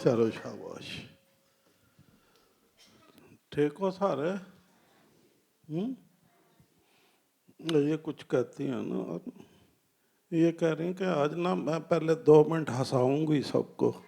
चलो शाबाश। ठीक हो सारे? ये कुछ कहती हैं ना, और ये कह रही हैं कि आज ना मैं पहले 2 मिनट हंसाऊंगी सबको।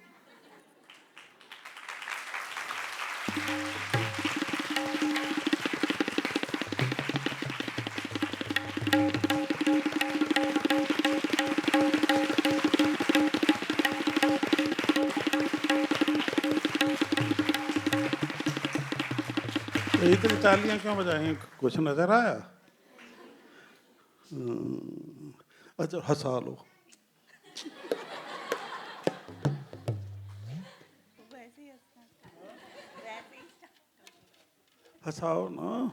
इतनी तालियां क्यों बजाई? कुछ नजर आया? अच्छा हंसा लो। हंसाओ ना,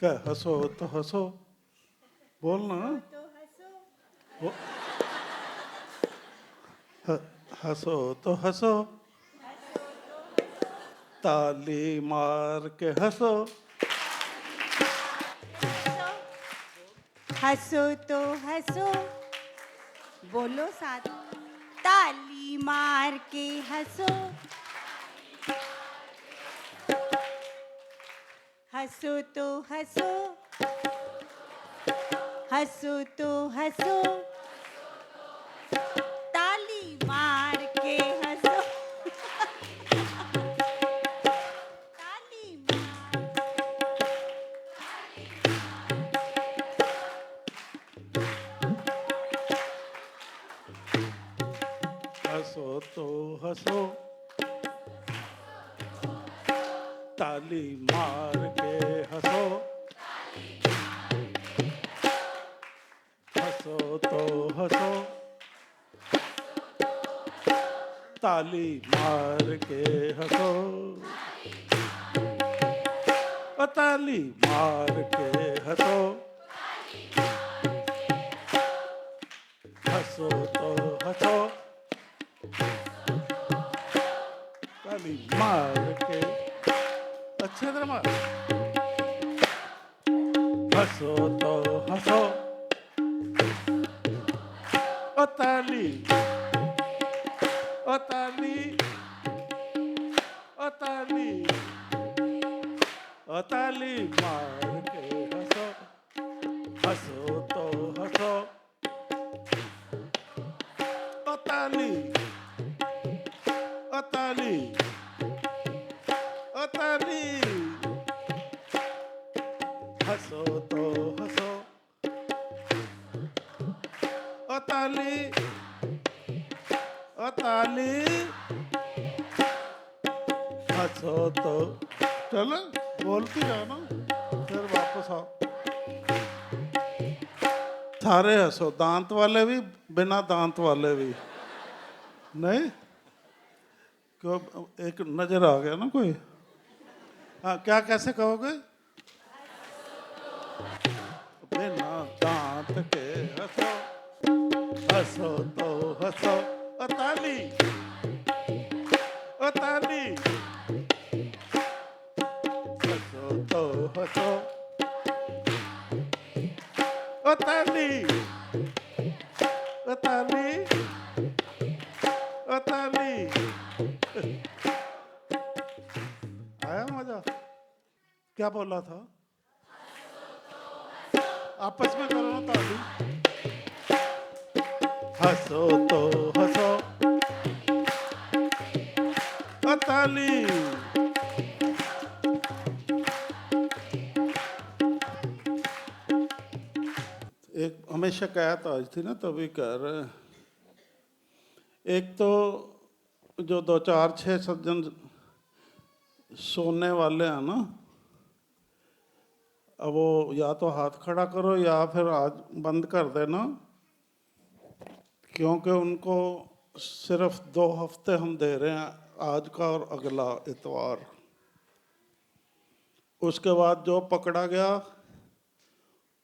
क्या हंसो तो हंसो, बोलना। वो- हंसो तो हंसो, ताली मार के हंसो। हंसो तो हंसो, बोलो साथ, ताली मार के हंसो। हंसो तो हंसो, हंसो तो हंसो, ताली मार के हंसो। ताली मार। हंसो तो हंसो, ताली मार के हंसो। हंसो तो हंसो, ताली मार के हंसो। ताली मार के हंसो। हंसो तो हंसो, ताली मार के। अच्छे तरह मार। हंसो तो हंसो, ताली, ताली, ताली, ताली मार के हंसो। हंसो तो हंसो, ताली, ताली, ताली। हंसो तो हंसो, ताली, ताली। हंसो तो चलो बोलती जाओ ना, फिर वापस आओ। सारे हंसो, दांत वाले भी, बिना दांत वाले भी। नहीं क्यों? एक नजर आ गया ना कोई। हाँ, क्या कैसे कहोगे? बिना दांत के हंसो, हंसो तो हंसो, ताली, ताली। हंसो तो हंसो, ताली, ताली, ताली। आया मजा? क्या बोला था? आपस में करो ना ताली। हंसो तो हंसो, ताली। एक हमेशा शिकायत आज थी ना, तभी कह रहे हैं। एक तो जो 2 4 6 सज्जन सोने वाले हैं ना, अब वो या तो हाथ खड़ा करो या फिर आज बंद कर देना, क्योंकि उनको सिर्फ 2 हफ्ते हम दे रहे हैं, आज का और अगला इतवार। उसके बाद जो पकड़ा गया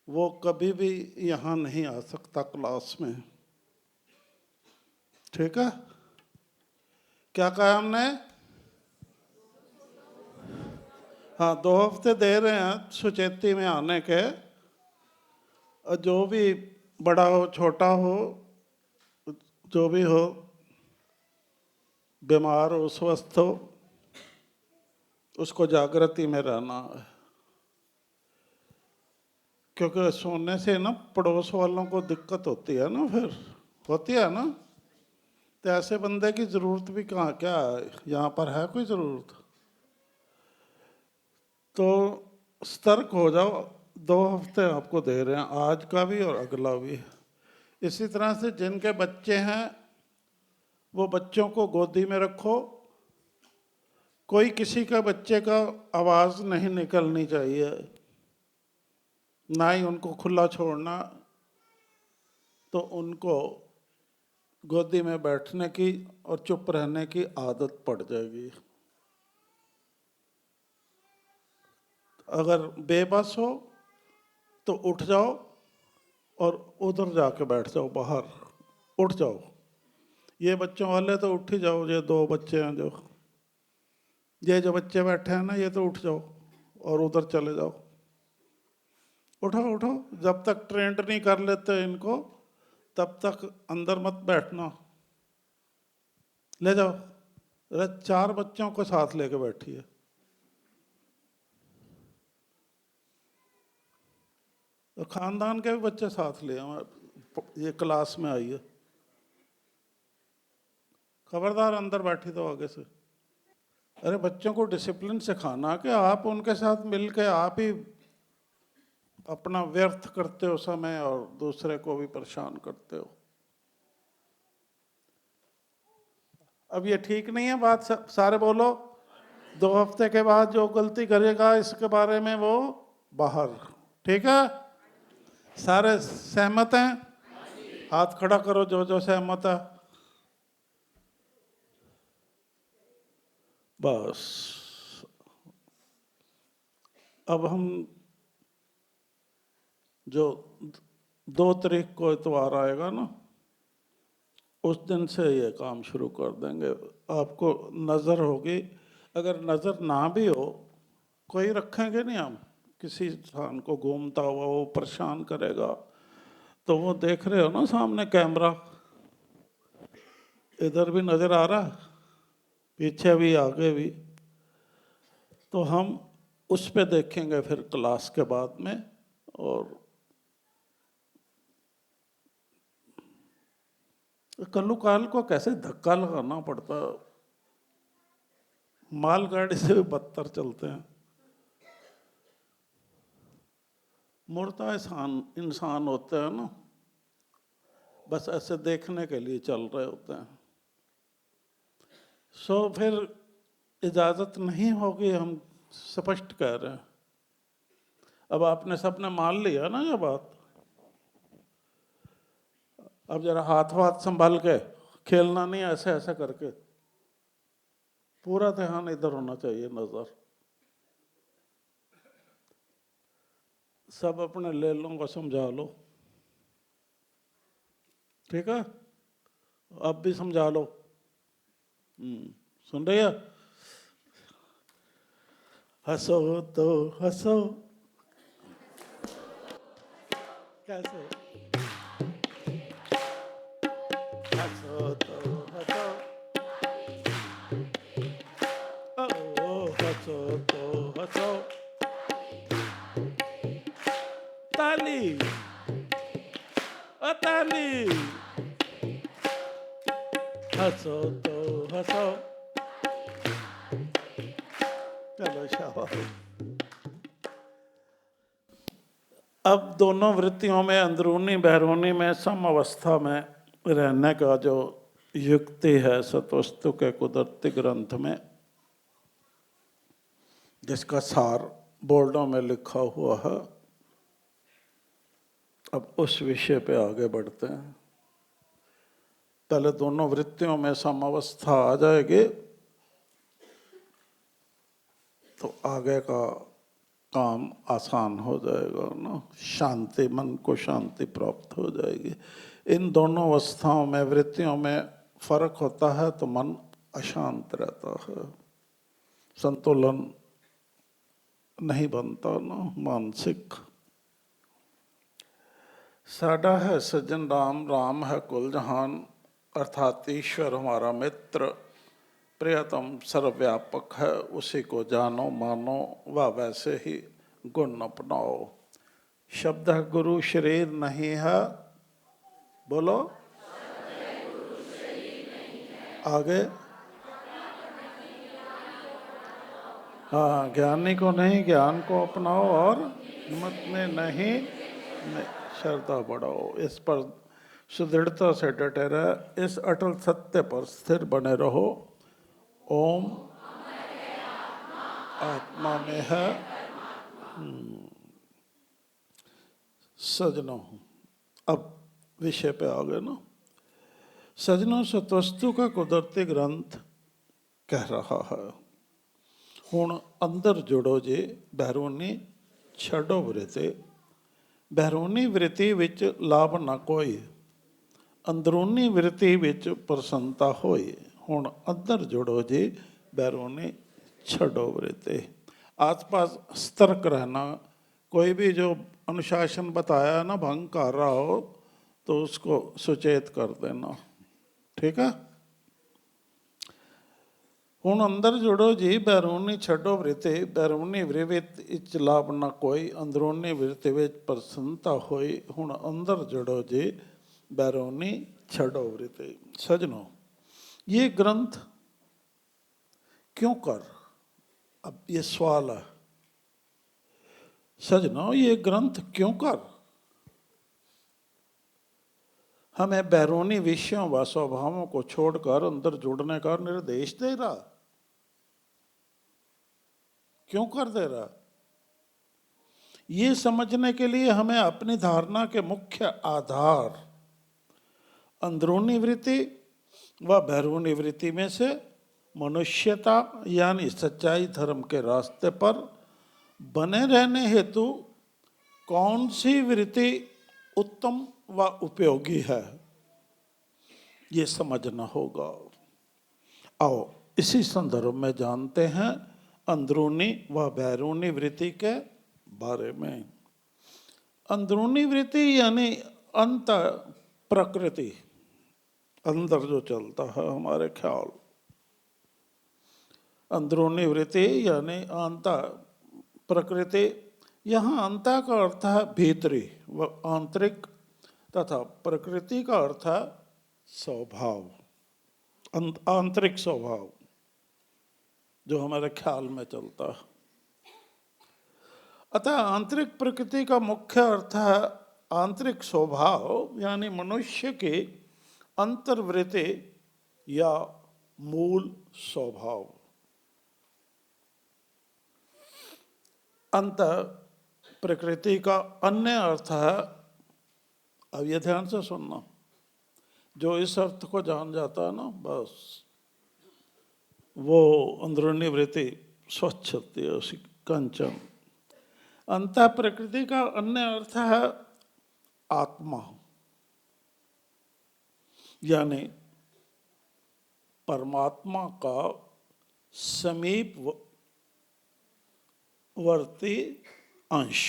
वो कभी भी यहाँ नहीं आ सकता क्लास में। ठीक है? क्या कहा हमने? हाँ, 2 हफ्ते दे रहे हैं सुचेती में आने के। और जो भी बड़ा हो छोटा हो, जो भी हो, बीमार हो स्वस्थ हो उसको जागृति में रहना है, क्योंकि सोने से ना पड़ोस वालों को दिक्कत होती है ना, फिर होती है ना। तो ऐसे बंदे की जरूरत भी कहाँ, क्या है यहाँ पर है कोई जरूरत? तो सतर्क हो जाओ। 2 हफ्ते आपको दे रहे हैं, आज का भी और अगला भी। इसी तरह से जिनके बच्चे हैं वो बच्चों को गोदी में रखो। कोई किसी का बच्चे का आवाज़ नहीं निकलनी चाहिए, ना ही उनको खुला छोड़ना। तो उनको गोदी में बैठने की और चुप रहने की आदत पड़ जाएगी। अगर बेबस हो तो उठ जाओ और उधर जाके बैठ जाओ, बाहर उठ जाओ। ये बच्चों वाले तो उठ ही जाओ, ये 2 बच्चे हैं जो बच्चे बैठे हैं ना, ये तो उठ जाओ और उधर चले जाओ। उठो उठो, जब तक ट्रेंड नहीं कर लेते इनको तब तक अंदर मत बैठना। ले जाओ। अरे 4 बच्चों को साथ लेके बैठिए। तो खानदान के भी बच्चे साथ ले आओ, ये क्लास में आइए। खबरदार अंदर बैठी तो आगे से। अरे बच्चों को डिसिप्लिन सिखाना कि आप उनके साथ मिलके आप ही अपना व्यर्थ करते हो समय और दूसरे को भी परेशान करते हो। अब ये ठीक नहीं है बात, सारे बोलो। 2 हफ्ते के बाद जो गलती करेगा इसके बारे में वो बाहर। ठीक है? सारे सहमत हैं? हाथ खड़ा करो जो जो सहमत है। बस अब हम जो 2 तारीख को इतवार आएगा ना, उस दिन से ये काम शुरू कर देंगे। आपको नज़र होगी, अगर नज़र ना भी हो कोई रखेंगे नहीं हम, किसी इंसान को घूमता हुआ वो परेशान करेगा तो वो देख रहे हो ना सामने कैमरा, इधर भी नज़र आ रहा, पीछे भी आगे भी। तो हम उस पे देखेंगे फिर क्लास के बाद में। और कल्लू-काल को कैसे धक्का लगाना पड़ता, मालगाड़ी से भी बदतर चलते हैं। मुर्दा इंसान होते हैं ना, बस ऐसे देखने के लिए चल रहे होते हैं। सो फिर इजाज़त नहीं होगी, हम स्पष्ट कह रहे हैं। अब आपने सबने मान लिया ना ये बात। अब जरा हाथ वाथ संभाल के खेलना नहीं, ऐसे ऐसे करके। पूरा ध्यान इधर होना चाहिए, नजर। सब अपने लेलों को समझा लो। ठीक है? अब भी समझा लो। सुन रही है? हंसो तो हंसो। कैसे? हंसो तो हंसो। ओ हंसो तो हंसो। ताली, ओ ताली। हंसो तो हंसो। चलो शाबाश। अब दोनों वृत्तियों में, अंदरूनी बैरूनी में, सम अवस्था में रहने का जो युक्ति है सतवस्तु के कुदरती ग्रंथ में, जिसका सार बोर्डों में लिखा हुआ है, अब उस विषय पे आगे बढ़ते हैं। पहले दोनों वृत्तियों में समावस्था आ जाएगी तो आगे का काम आसान हो जाएगा ना, शांति, मन को शांति प्राप्त हो जाएगी। इन दोनों अवस्थाओं में, वृत्तियों में फर्क होता है तो मन अशांत रहता है, संतुलन नहीं बनता ना मानसिक। साडा है सज्जन राम, राम है कुल जहान, अर्थात ईश्वर हमारा मित्र, प्रियतम सर्वव्यापक है, उसी को जानो मानो व वैसे ही गुण अपनाओ। शब्द है गुरु शरीर नहीं है, बोलो आगे। हाँ, ज्ञानी को नहीं ज्ञान को अपनाओ और मत में नहीं, श्रद्धा बढ़ाओ। इस पर सुदृढ़ता से डटे रहे, इस अटल सत्य पर स्थिर बने रहो। ओम आत्मा में है। सजनों, अब विषय पे आ गए ना। सजनों, सतवस्तु का कुदरती ग्रंथ कह रहा है, हुण अंदर जुड़ो जे बैरूनी छड़ो वृत्ति। बैरूनी वृत्ति विच लाभ न कोई, अंदरूनी वृत्ति विच प्रसन्नता होई। हुण अंदर जुड़ो जे बैरूनी छड़ो वृत्ति। आस पास सतर्क रहना, कोई भी जो अनुशासन बताया ना भंग कर रहा हो तो उसको सुचेत कर देना, ठीक है। हुण अंदर जुड़ो जी बैरूनी छड़ो वृत्ति। बैरूनी वृत्ति इच लाभ न कोई, अंदरूनी वृत्ति विच प्रसन्नता होई। हुण अंदर जुड़ो जी बैरूनी छड़ो वृत्ति। सजनों, ये ग्रंथ क्यों कर, अब ये सवाल है। सजनों, ये ग्रंथ क्यों कर हमें बैरूनी विषयों व स्वभावों को छोड़कर अंदर जुड़ने का निर्देश दे रहा? क्यों कर दे रहा? ये समझने के लिए हमें अपनी धारणा के मुख्य आधार अंदरूनी वृत्ति व बैरूनी वृत्ति में से मनुष्यता यानी सच्चाई धर्म के रास्ते पर बने रहने हेतु कौन सी वृत्ति उत्तम व उपयोगी है, ये समझना होगा। आओ इसी संदर्भ में जानते हैं अंदरूनी व बैरूनी वृत्ति के बारे में। अंदरूनी वृत्ति यानी अंत प्रकृति, अंदर जो चलता है हमारे ख्याल। अंदरूनी वृत्ति यानी अंत प्रकृति। यहाँ अंत का अर्थ है भीतरी व आंतरिक, तथा प्रकृति का अर्थ है स्वभाव, आंतरिक स्वभाव जो हमारे ख्याल में चलता है। अतः आंतरिक प्रकृति का मुख्य अर्थ है आंतरिक स्वभाव यानी मनुष्य की अंतर्वृत्ति या मूल स्वभाव। अंत प्रकृति का अन्य अर्थ है, अब ये ध्यान से सुनना, जो इस अर्थ को जान जाता है ना बस वो अंदरूनी वृत्ति स्वच्छ होती है, उसी कंचन। अंत प्रकृति का अन्य अर्थ है आत्मा यानी परमात्मा का समीपवर्ती अंश।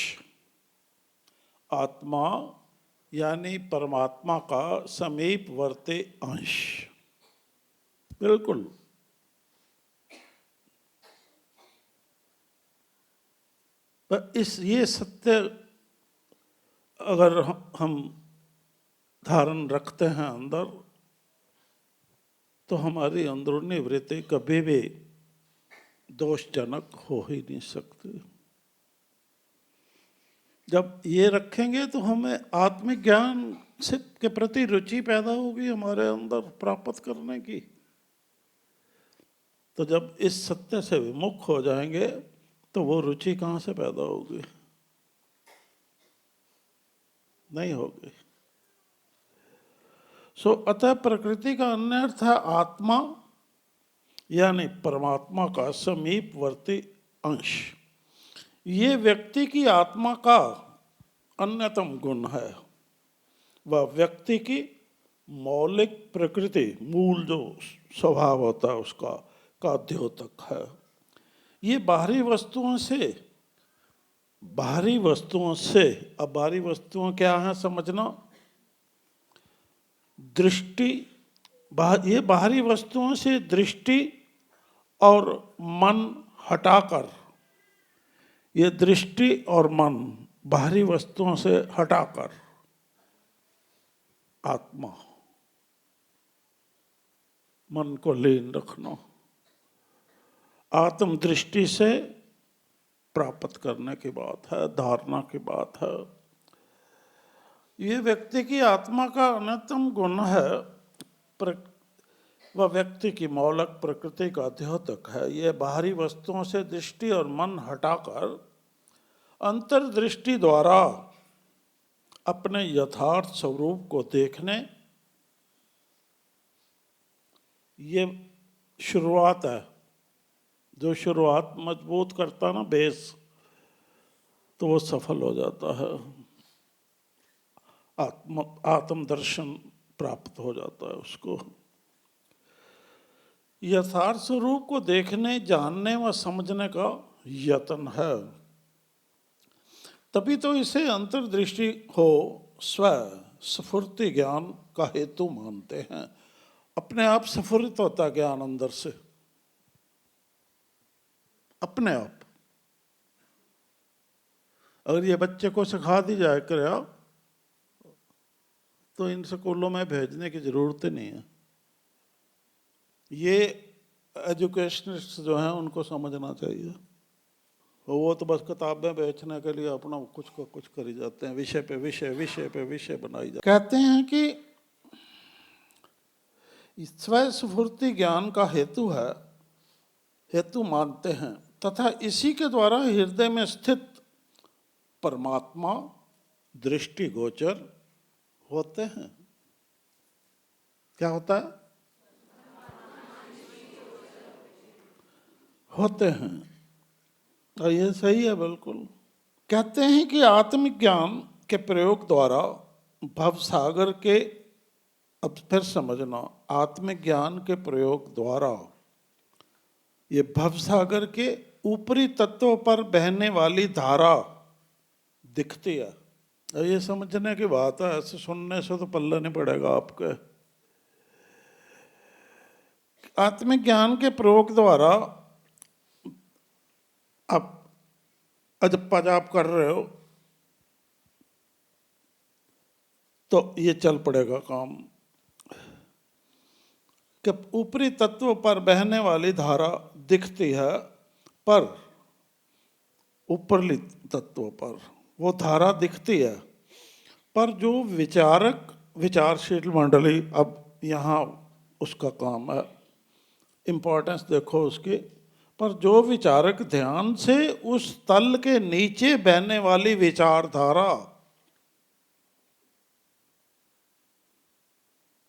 आत्मा यानी परमात्मा का समीपवर्ती अंश, बिल्कुल। पर ये सत्य अगर हम धारण रखते हैं अंदर, तो हमारी अंदरूनी वृत्ति कभी भी दोषजनक हो ही नहीं सकती। जब ये रखेंगे तो हमें आत्मिक ज्ञान से के प्रति रुचि पैदा होगी हमारे अंदर प्राप्त करने की। तो जब इस सत्य से विमुख हो जाएंगे तो वो रुचि कहाँ से पैदा होगी? नहीं होगी। अतः प्रकृति का अन्य अर्थ है आत्मा यानी परमात्मा का समीपवर्ती अंश। ये व्यक्ति की आत्मा का अन्यतम गुण है। वह व्यक्ति की मौलिक प्रकृति, मूल जो स्वभाव होता है उसका का द्योतक है। ये बाहरी वस्तुओं से, अब बाहरी वस्तुओं क्या है समझना। दृष्टि, ये बाहरी वस्तुओं से दृष्टि और मन हटाकर, ये दृष्टि और मन बाहरी वस्तुओं से हटाकर आत्मा, मन को लीन रखना, आत्म दृष्टि से प्राप्त करने की बात है, धारणा की बात है। ये व्यक्ति की आत्मा का अन्यतम गुण है। वह व्यक्ति की मौलिक प्रकृति का द्योतक है। ये बाहरी वस्तुओं से दृष्टि और मन हटाकर अंतर्दृष्टि द्वारा अपने यथार्थ स्वरूप को देखने, ये शुरुआत है। जो शुरुआत मजबूत करता ना बेस, तो वो सफल हो जाता है, आत्मदर्शन प्राप्त हो जाता है उसको। यथार्थ स्वरूप को देखने, जानने व समझने का यत्न है। तभी तो इसे अंतर्दृष्टि हो स्व स्फूर्ति ज्ञान का हेतु मानते हैं। अपने आप स्फुरित होता ज्ञान अंदर से, अपने आप। अगर ये बच्चे को सिखा दी जाए क्रिया, तो इन स्कूलों में भेजने की जरूरत ही नहीं है। ये एजुकेशनिस्ट जो हैं उनको समझना चाहिए। वो तो बस किताबें बेचने के लिए अपना कुछ को कुछ करी जाते हैं, विषय पे विषय, विषय पे विषय बनाई जाती। कहते हैं कि स्व स्फूर्ति ज्ञान का हेतु है, हेतु मानते हैं, तथा इसी के द्वारा हृदय में स्थित परमात्मा दृष्टिगोचर होते हैं। क्या होता है? होते हैं। और ये सही है बिल्कुल। कहते हैं कि आत्मज्ञान के प्रयोग द्वारा भवसागर के, अब फिर समझना, आत्मज्ञान के प्रयोग द्वारा ये भवसागर के ऊपरी तत्वों पर बहने वाली धारा दिखती है। और ये समझने की बात है, ऐसे सुनने से तो पल्ले नहीं पड़ेगा आपके। आत्मज्ञान के प्रयोग द्वारा अब जब आप कर रहे हो तो ये चल पड़ेगा काम कि ऊपरी तत्व पर बहने वाली धारा दिखती है, पर ऊपरली तत्व पर वो धारा दिखती है, पर जो विचारक, विचारशील मंडली, अब यहाँ उसका काम है, इम्पोर्टेंस देखो उसकी। पर जो विचारक ध्यान से उस तल के नीचे बहने वाली विचारधारा,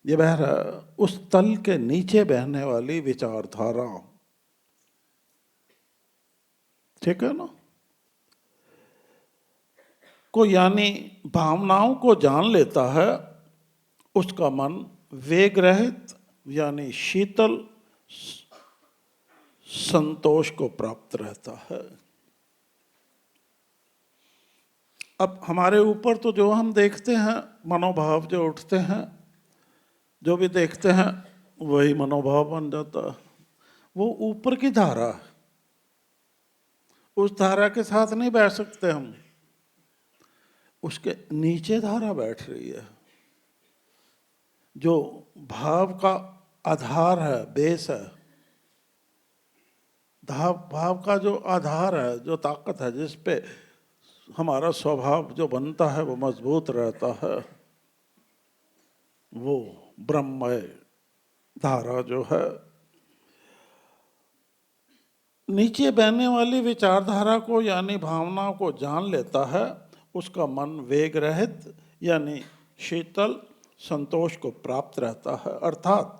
ये बह रहा है, उस तल के नीचे बहने वाली विचारधारा, ठीक है ना, को यानी भावनाओं को जान लेता है, उसका मन वेग रहित यानी शीतल संतोष को प्राप्त रहता है। अब हमारे ऊपर तो जो हम देखते हैं, मनोभाव जो उठते हैं, जो भी देखते हैं वही मनोभाव बन जाता है। वो ऊपर की धारा है, उस धारा के साथ नहीं बैठ सकते हम, उसके नीचे धारा बैठ रही है, जो भाव का आधार है, बेस है। भाव का जो आधार है, जो ताकत है, जिस पे हमारा स्वभाव जो बनता है वो मजबूत रहता है, वो ब्रह्ममय धारा जो है। नीचे बहने वाली विचारधारा को यानी भावना को जान लेता है, उसका मन वेग रहित यानी शीतल संतोष को प्राप्त रहता है। अर्थात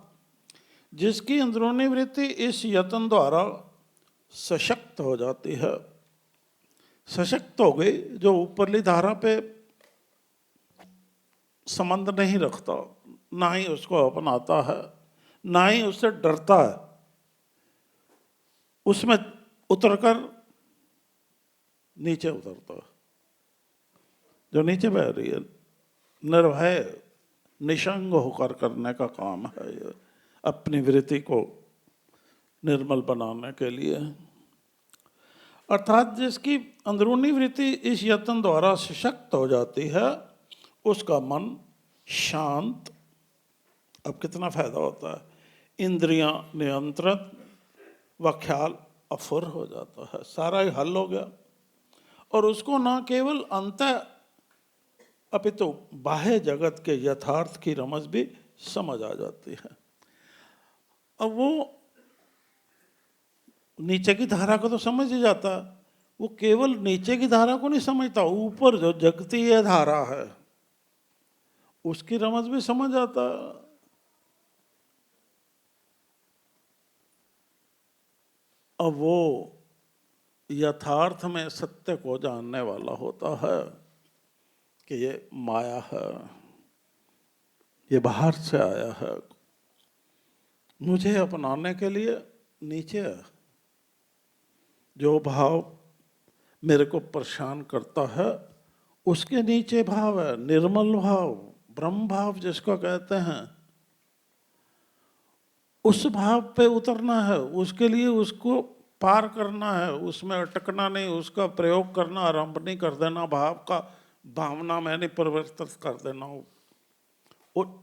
जिसकी अंदरूनी वृत्ति इस यत्न द्वारा सशक्त हो जाती है, सशक्त हो गई, जो ऊपरली धारा पे संबंध नहीं रखता, ना ही उसको अपनाता है, ना ही उससे डरता है, उसमें उतरकर नीचे उतरता है। जो नीचे बह रही है, निर्भय निशंग होकर करने का काम है ये, अपनी वृत्ति को निर्मल बनाने के लिए। अर्थात जिसकी अंदरूनी वृत्ति इस यत्न द्वारा सशक्त हो जाती है उसका मन शांत। अब कितना फायदा होता है, इंद्रियां नियंत्रित व ख्याल अफुर हो जाता है, सारा ही हल हो गया। और उसको न केवल अंत अपितु बाह्य जगत के यथार्थ की रमज भी समझ आ जाती है। अब वो नीचे की धारा को तो समझ ही जाता, वो केवल नीचे की धारा को नहीं समझता, ऊपर जो जगती है धारा है उसकी रमज भी समझ आता। अब वो यथार्थ में सत्य को जानने वाला होता है कि ये माया है, ये बाहर से आया है, मुझे अपनाने के लिए नीचे है। जो भाव मेरे को परेशान करता है उसके नीचे भाव है, निर्मल भाव, ब्रह्म भाव जिसको कहते हैं। उस भाव पे उतरना है, उसके लिए उसको पार करना है, उसमें अटकना नहीं, उसका प्रयोग करना आरंभ नहीं कर देना, भाव का भावना में नहीं परिवर्तित कर देना।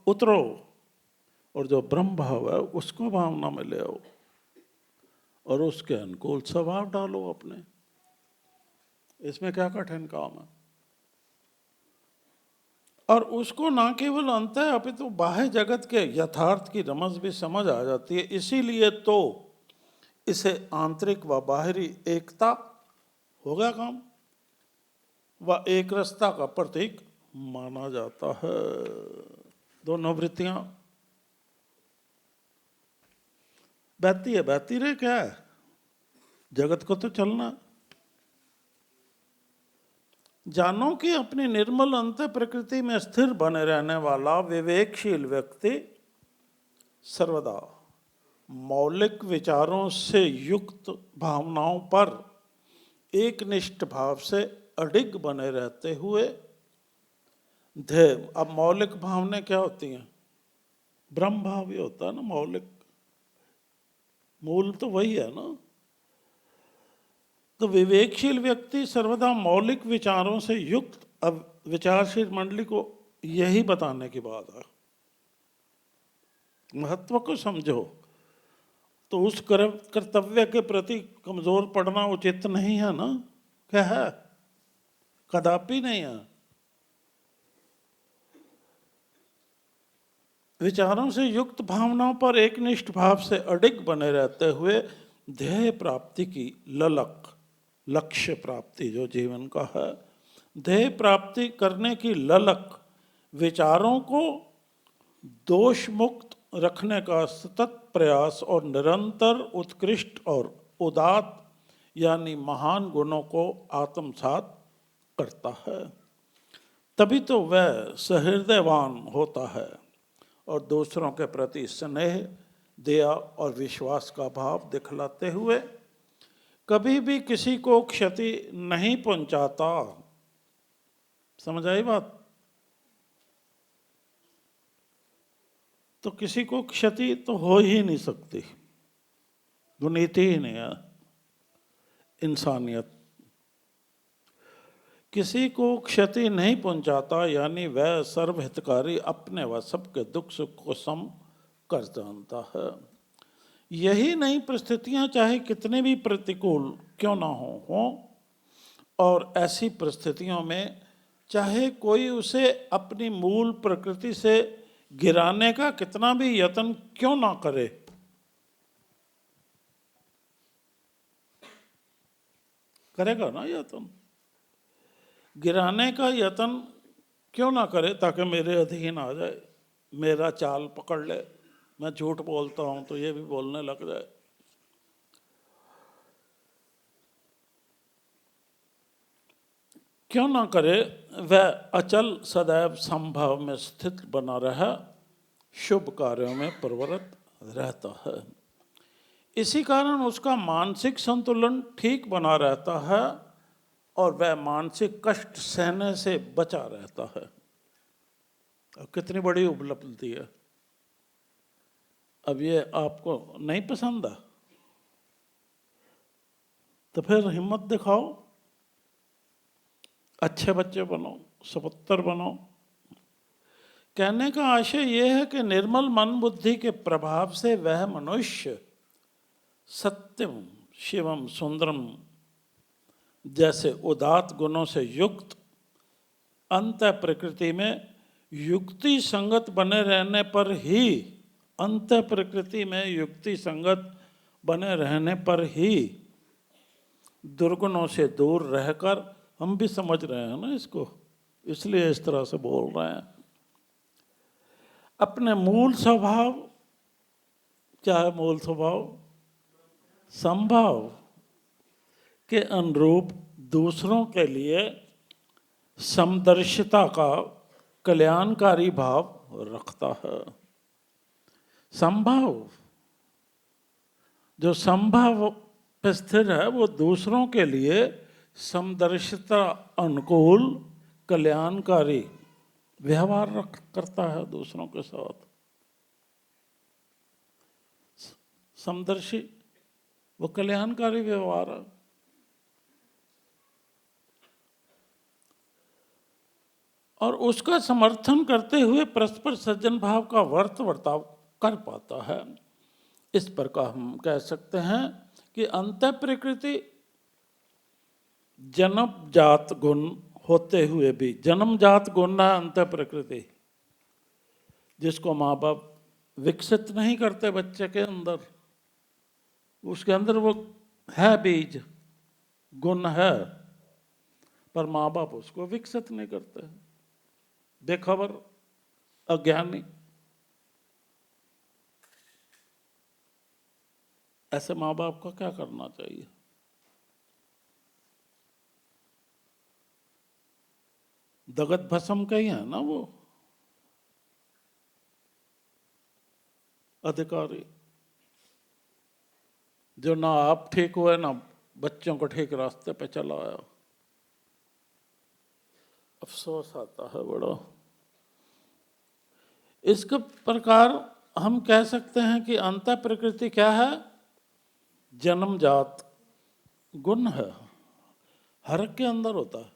उतरो और जो ब्रह्म भाव है उसको भावना में ले आओ और उसके अनुकूल स्वभाव डालो अपने। इसमें क्या कठिन काम है। और उसको ना केवल अंत है अपितु बाह्य जगत के यथार्थ की रमज भी समझ आ जाती है। इसीलिए तो इसे आंतरिक व बाहरी एकता हो गया काम व एक रसता का प्रतीक माना जाता है। दोनों वृत्तियां बहती है, बहती रहे, क्या है, जगत को तो चलना। जानो कि अपनी निर्मल अंत प्रकृति में स्थिर बने रहने वाला विवेकशील व्यक्ति सर्वदा मौलिक विचारों से युक्त भावनाओं पर एक निष्ठ भाव से अडिग बने रहते हुए ध्येय। अब मौलिक भावनाएं क्या होती हैं? ब्रह्म भाव ही होता है ना, मौलिक मूल तो वही है ना। तो विवेकशील व्यक्ति सर्वदा मौलिक विचारों से युक्त। अब विचारशील मंडली को यही बताने की बात है, महत्व को समझो। तो उस कर्तव्य के प्रति कमजोर पड़ना उचित नहीं है ना, क्या है, कदापि नहीं है। विचारों से युक्त भावनाओं पर एकनिष्ठ भाव से अडिग बने रहते हुए ध्येय प्राप्ति की ललक, लक्ष्य प्राप्ति जो जीवन का है, ध्येय प्राप्ति करने की ललक, विचारों को दोष मुक्त रखने का सतत प्रयास और निरंतर उत्कृष्ट और उदात्त यानी महान गुणों को आत्मसात करता है। तभी तो वह सहृदयवान होता है और दूसरों के प्रति स्नेह, दया और विश्वास का भाव दिखलाते हुए कभी भी किसी को क्षति नहीं पहुंचाता। समझ आई बात? तो किसी को क्षति तो हो ही नहीं सकती, वो नीति ही नहीं है इंसानियत। किसी को क्षति नहीं पहुंचाता यानी वह सर्वहितकारी, अपने व सबके दुख सुख को सम कर जानता है। यही नई परिस्थितियां चाहे कितने भी प्रतिकूल क्यों ना हो, और ऐसी परिस्थितियों में चाहे कोई उसे अपनी मूल प्रकृति से गिराने का कितना भी यत्न क्यों ना करे, करेगा ना यत्न, गिराने का यत्न क्यों ना करे ताकि मेरे अधीन आ जाए, मेरा चाल पकड़ ले। मैं झूठ बोलता हूं तो ये भी बोलने लग जाए। क्यों ना करे, वह अचल सदैव संभाव में स्थित बना रहा, शुभ कार्यों में प्रवृत्त रहता है। इसी कारण उसका मानसिक संतुलन ठीक बना रहता है और वह मानसिक कष्ट सहने से बचा रहता है। अब कितनी बड़ी उपलब्धि है। अब ये आपको नहीं पसंद है? तो फिर हिम्मत दिखाओ, अच्छे बच्चे बनो, सपुत्र बनो। कहने का आशय यह है कि निर्मल मन बुद्धि के प्रभाव से वह मनुष्य सत्यम शिवम सुंदरम जैसे उदात्त गुणों से युक्त अंत प्रकृति में युक्ति संगत बने रहने पर ही, अंत प्रकृति में युक्ति संगत बने रहने पर ही दुर्गुणों से दूर रहकर, हम भी समझ रहे हैं ना इसको, इसलिए इस तरह से बोल रहे हैं, अपने मूल स्वभाव, क्या है मूल स्वभाव, संभाव के अनुरूप दूसरों के लिए समदर्शिता का कल्याणकारी भाव रखता है। संभाव, जो संभाव पे स्थिर है, वो दूसरों के लिए समदर्शिता अनुकूल कल्याणकारी व्यवहार करता है दूसरों के साथ। समदर्शी, वो कल्याणकारी व्यवहार है। और उसका समर्थन करते हुए परस्पर सज्जन भाव का बर्ताव कर पाता है। इस प्रकार हम कह सकते हैं कि अंत प्रकृति जन्मजात गुण होते हुए भी, जन्मजात गुण है अंत प्रकृति, जिसको माँ बाप विकसित नहीं करते बच्चे के अंदर, उसके अंदर वो है बीज, गुण है, पर माँ बाप उसको विकसित नहीं करते, बेखबर, अज्ञानी। ऐसे माँ बाप का क्या करना चाहिए? दगत भस्म का ही है ना वो अधिकारी, जो ना आप ठीक हुए ना बच्चों को ठीक रास्ते पे चलाया। अफसोस आता है बड़ा। इसके प्रकार हम कह सकते हैं कि अंत प्रकृति क्या है? जन्मजात गुण है, हर एक के अंदर होता है।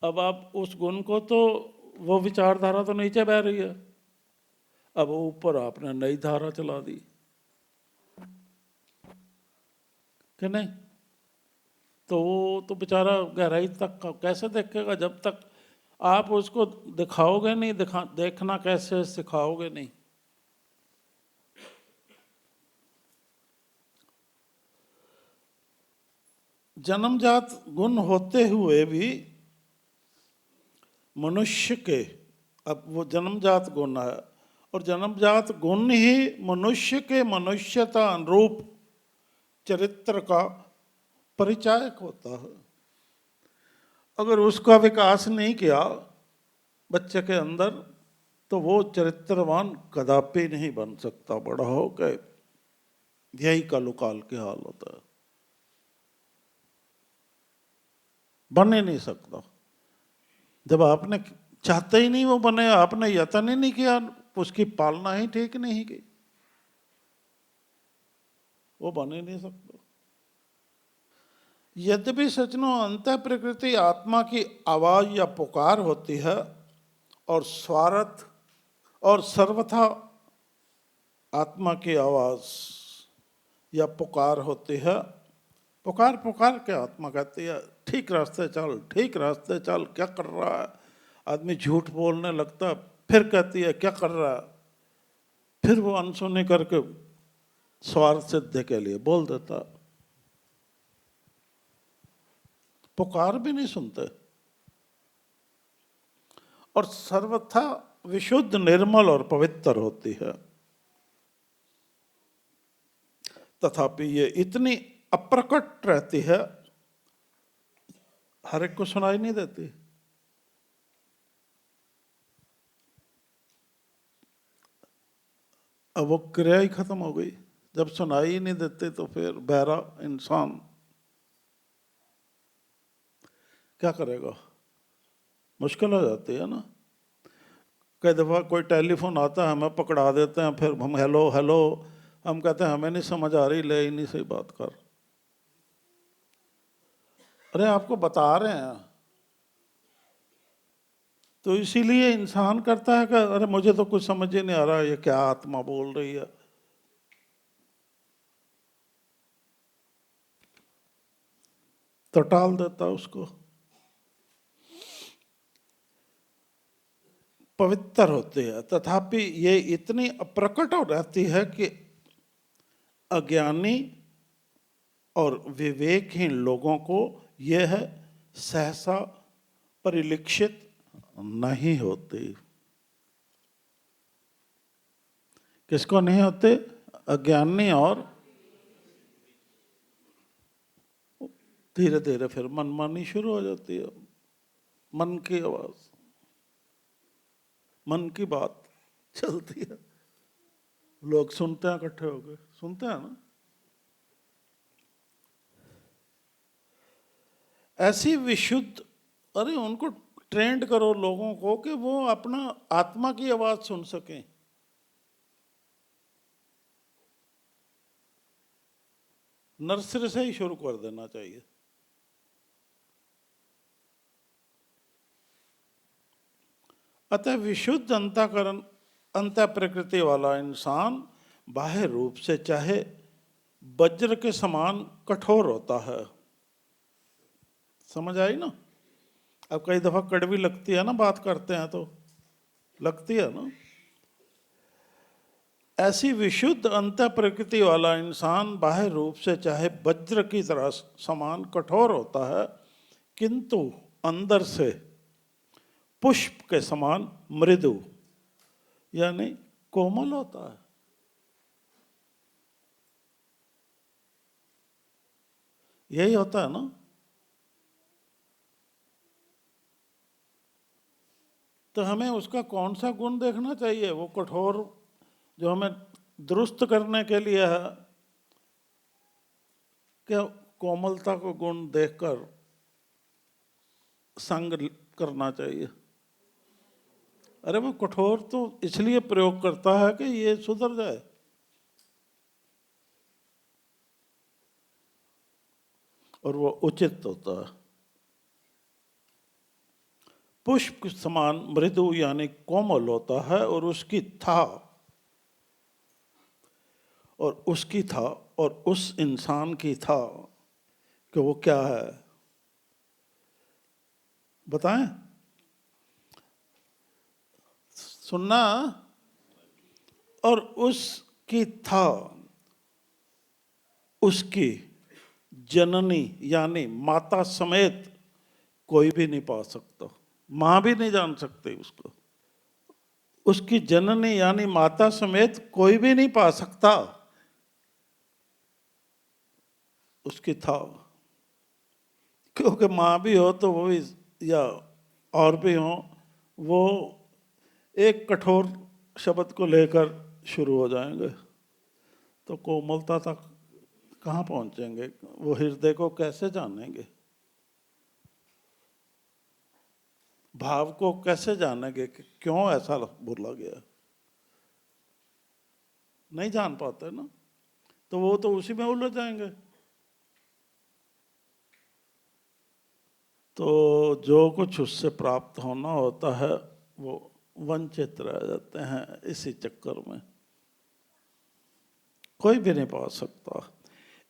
अब आप उस गुण को, तो वो विचारधारा तो नीचे बह रही है, अब ऊपर आपने नई धारा चला दी कि नहीं? तो वो तो बेचारा गहराई तक कैसे देखेगा जब तक आप उसको दिखाओगे नहीं, देखना कैसे सिखाओगे नहीं। जन्मजात गुण होते हुए भी मनुष्य के, अब वो जन्मजात गुण है, और जन्मजात गुण ही मनुष्य के मनुष्यता अनुरूप चरित्र का परिचायक होता है। अगर उसका विकास नहीं किया बच्चे के अंदर, तो वो चरित्रवान कदापि नहीं बन सकता बड़ा हो के। यही कालोकाल के हाल होता है, बन ही नहीं सकता। जब आपने चाहते ही नहीं वो बने, आपने यत्न ही नहीं किया, उसकी पालना ही ठीक नहीं की, वो बन ही नहीं सकता। यद्यपि सचनो अंत प्रकृति आत्मा की आवाज या पुकार होती है, और स्वार्थ और सर्वथा आत्मा की आवाज या पुकार होती है। पुकार पुकार के आत्मा कहती है ठीक रास्ते चल, ठीक रास्ते चल, क्या कर रहा है? आदमी झूठ बोलने लगता है, फिर कहती है क्या कर रहा है, फिर वो अनसुनी करके स्वार्थ सिद्धि के लिए बोल देता। पुकार भी नहीं सुनते, और सर्वथा विशुद्ध, निर्मल और पवित्र होती है। तथापि ये इतनी अप्रकट रहती है, हर एक को सुनाई नहीं देती। अब वो क्रिया ही खत्म हो गई। जब सुनाई ही नहीं देते तो फिर बहरा इंसान क्या करेगा? मुश्किल हो जाती है ना। कई दफ़ा कोई टेलीफोन आता है, हमें पकड़ा देते हैं, फिर हम हेलो हेलो, हम कहते हैं हमें नहीं समझ आ रही, ले इन्हीं से बात कर। अरे आपको बता रहे हैं। तो इसीलिए इंसान करता है कि अरे मुझे तो कुछ समझ ही नहीं आ रहा, ये क्या आत्मा बोल रही है। तो टाल देता उसको। पवित्र होती है, तथापि ये इतनी अप्रकट हो रहती है कि अज्ञानी और विवेकहीन लोगों को यह सहसा परिलक्षित नहीं होती। किसको नहीं होते? अज्ञानी और धीरे धीरे फिर मनमानी शुरू हो जाती है। मन की आवाज, मन की बात चलती है, लोग सुनते हैं, इकट्ठे होकर सुनते हैं ना। ऐसी विशुद्ध, अरे उनको ट्रेंड करो लोगों को कि वो अपना आत्मा की आवाज सुन सकें। नर्सरी से ही शुरू कर देना चाहिए। अतः विशुद्ध अंतःकरण, अंत प्रकृति वाला इंसान बाह्य रूप से चाहे वज्र के समान कठोर होता है। समझ आई ना? अब कई दफा कड़वी लगती है ना, बात करते हैं तो लगती है ना। ऐसी विशुद्ध अंत प्रकृति वाला इंसान बाह्य रूप से चाहे वज्र की तरह समान कठोर होता है, किंतु अंदर से पुष्प के समान मृदु यानी कोमल होता है। यही होता है ना। तो हमें उसका कौन सा गुण देखना चाहिए? वो कठोर जो हमें दुरुस्त करने के लिए है, क्या कोमलता को गुण देखकर संग करना चाहिए? अरे वो कठोर तो इसलिए प्रयोग करता है कि ये सुधर जाए। और वो उचित होता है। पुष्प के समान मृदु यानी कोमल होता है, और उसकी था और उस इंसान की था कि वो क्या है बताएं? सुनना। और उसकी था उसकी जननी यानी माता समेत कोई भी नहीं पा सकता। मां भी नहीं जान सकती उसको। उसकी जननी यानी माता समेत कोई भी नहीं पा सकता। उसकी था, क्योंकि मां भी हो तो वो भी, या और भी हो, वो एक कठोर शब्द को लेकर शुरू हो जाएंगे तो कोमलता तक कहाँ पहुंचेंगे? वो हृदय को कैसे जानेंगे? भाव को कैसे जानेंगे कि क्यों ऐसा बोला गया? नहीं जान पाते ना, तो वो तो उसी में उलझ जाएंगे। तो जो कुछ उससे प्राप्त होना होता है वो वंचित रह जाते हैं इसी चक्कर में। कोई भी नहीं पा सकता।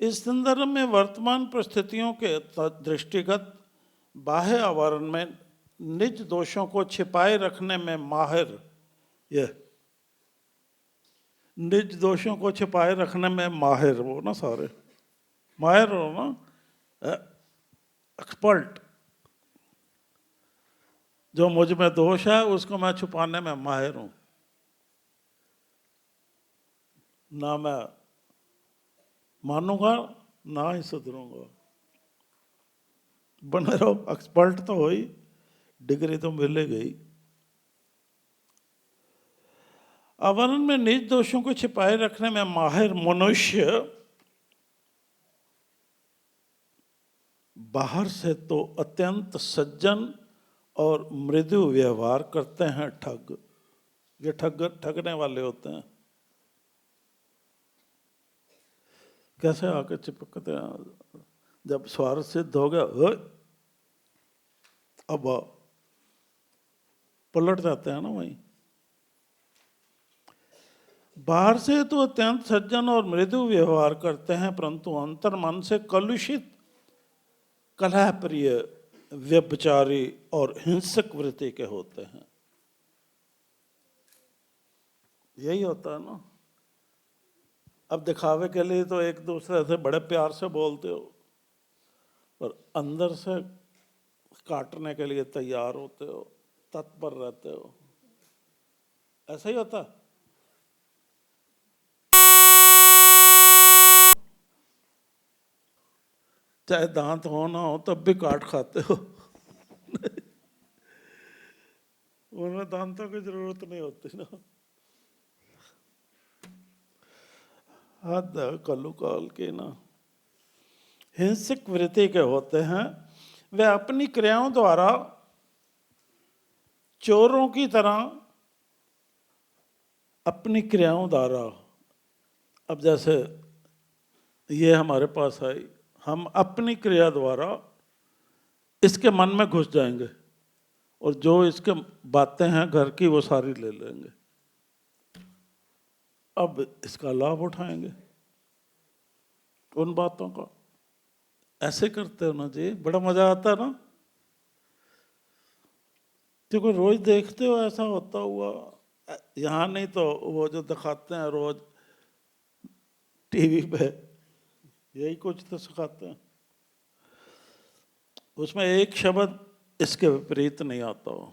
इस संदर्भ में वर्तमान परिस्थितियों के दृष्टिगत बाह्य आवरण में निज दोषों को छिपाए रखने में माहिर, यह निज दोषों को छिपाए रखने में माहिर, वो ना सारे माहिर हो ना, एक्सपर्ट। जो मुझ में दोष है उसको मैं छुपाने में माहिर हूं। ना मैं मानूंगा ना ही सुधरूंगा। बने रहो, एक्सपर्ट तो हो ही, डिग्री तो मिल गई। आवरण में निज दोषों को छिपाए रखने में माहिर मनुष्य बाहर से तो अत्यंत सज्जन और मृदु व्यवहार करते हैं। ठग, ये ठगने वाले होते हैं। कैसे आके चिपकते हैं। जब स्वार्थ सिद्ध हो गया, "ओए!" अब पलट जाते हैं ना वहीं। बाहर से तो अत्यंत सज्जन और मृदु व्यवहार करते हैं, परंतु अंतर मन से कलुषित, कलह प्रिय, व्यभिचारी और हिंसक वृत्ति के होते हैं। यही होता है ना। अब दिखावे के लिए तो एक दूसरे से बड़े प्यार से बोलते हो, पर अंदर से काटने के लिए तैयार होते हो, तत्पर रहते हो। ऐसा ही होता है। चाहे दांत हो ना हो तब भी काट खाते हो। उनमें दांतों की जरूरत नहीं होती ना। हद कल्लू काल के ना। हिंसक वृत्ति के होते हैं, वे अपनी क्रियाओं द्वारा चोरों की तरह, अपनी क्रियाओं द्वारा, अब जैसे ये हमारे पास आई, हम अपनी क्रिया द्वारा इसके मन में घुस जाएंगे और जो इसके बातें हैं घर की वो सारी ले लेंगे। अब इसका लाभ उठाएंगे उन बातों का। ऐसे करते हो ना जी, बड़ा मजा आता है ना। देखो रोज देखते हो ऐसा होता हुआ, यहाँ नहीं तो वो जो दिखाते हैं रोज टीवी पे, यही कुछ तो सिखाते हैं। उसमें एक शब्द इसके विपरीत नहीं आता हो।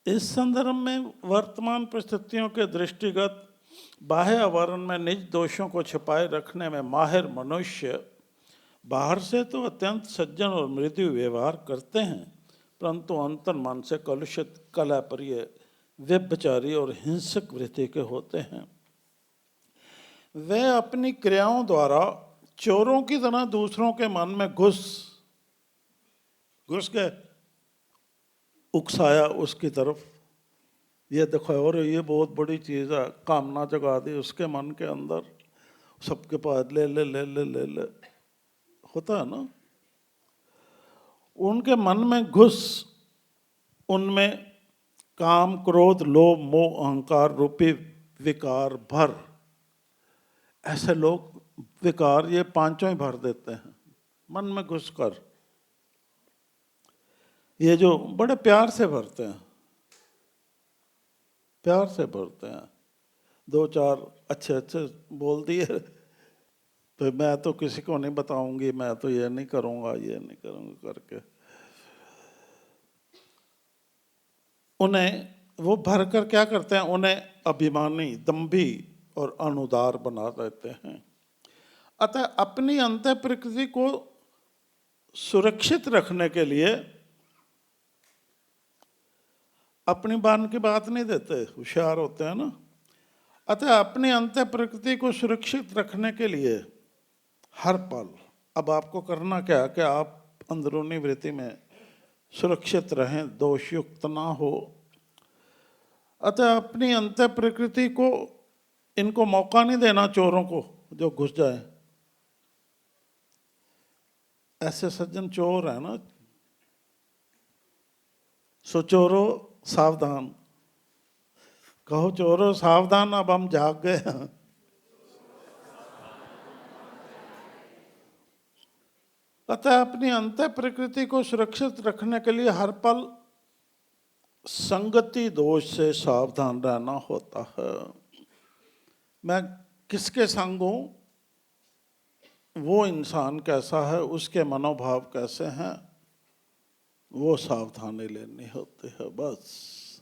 इस संदर्भ में वर्तमान परिस्थितियों के दृष्टिगत बाह्य आवरण में निज दोषों को छिपाए रखने में माहिर मनुष्य बाहर से तो अत्यंत सज्जन और मृदु व्यवहार करते हैं, परंतु अंतर मन से कलुषित, कलह प्रिय, व्यभिचारी और हिंसक वृत्ति के होते हैं। वे अपनी क्रियाओं द्वारा चोरों की तरह दूसरों के मन में घुस के उकसाया उसकी तरफ, ये देखो और ये बहुत बड़ी चीज है, कामना जगा दी उसके मन के अंदर, सबके पास ले ले ले ले ले ले, होता है ना। उनके मन में घुस उनमें काम, क्रोध, लोभ, मोह, अहंकार रूपी विकार भर, ऐसे लोग विकार ये पांचों ही भर देते हैं मन में घुसकर। ये जो बड़े प्यार से भरते हैं, प्यार से भरते हैं, दो चार अच्छे अच्छे बोल दिए तो मैं तो किसी को नहीं बताऊंगी, मैं तो ये नहीं करूंगा, ये नहीं करूंगा करके उन्हें वो भर कर क्या करते हैं, उन्हें अभिमानी, दंभी और अनुदार बना देते हैं। अतः अपनी अंतः प्रकृति को सुरक्षित रखने के लिए अपनी बान की बात नहीं देते, होशियार होते हैं ना। अतः अपनी अंतः प्रकृति को सुरक्षित रखने के लिए हर पल, अब आपको करना क्या है कि आप अंदरूनी वृत्ति में सुरक्षित रहें, दोषयुक्त ना हो। अतः अपनी अंतः प्रकृति को, इनको मौका नहीं देना चोरों को जो घुस जाए। ऐसे सज्जन चोर है ना, सो चोरो सावधान, कहो चोरो सावधान, अब हम जाग गए हैं। अतः अपनी अंतः प्रकृति को सुरक्षित रखने के लिए हर पल संगति दोष से सावधान रहना होता है। मैं किसके संग हूं, वो इंसान कैसा है, उसके मनोभाव कैसे हैं, वो सावधानी लेनी होती है। बस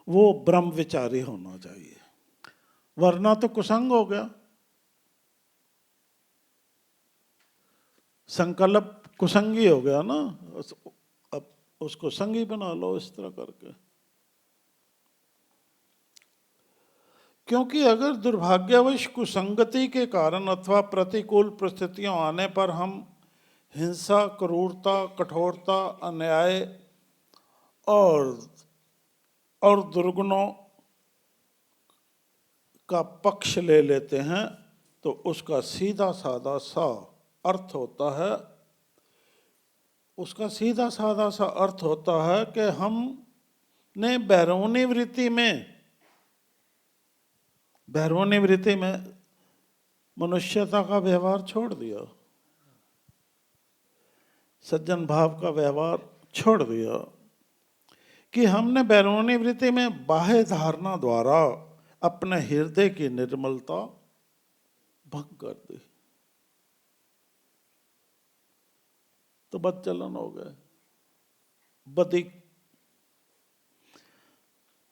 वो ब्रह्म विचारी होना चाहिए, वरना तो कुसंग हो गया। संकल्प कुसंगी हो गया ना, अब उसको संगी बना लो इस तरह करके। क्योंकि अगर दुर्भाग्यवश कुसंगति के कारण अथवा प्रतिकूल परिस्थितियों आने पर हम हिंसा, क्रूरता, कठोरता, अन्याय और दुर्गुणों का पक्ष ले लेते हैं तो उसका सीधा साधा सा अर्थ होता है, उसका सीधा साधा सा अर्थ होता है कि हमने बैरूनी वृत्ति में मनुष्यता का व्यवहार छोड़ दिया, सज्जन भाव का व्यवहार छोड़ दिया, कि हमने बैरूनी वृत्ति में बाह्य धारणा द्वारा अपने हृदय की निर्मलता भंग कर दी, तो बदचलन हो गए, बदी।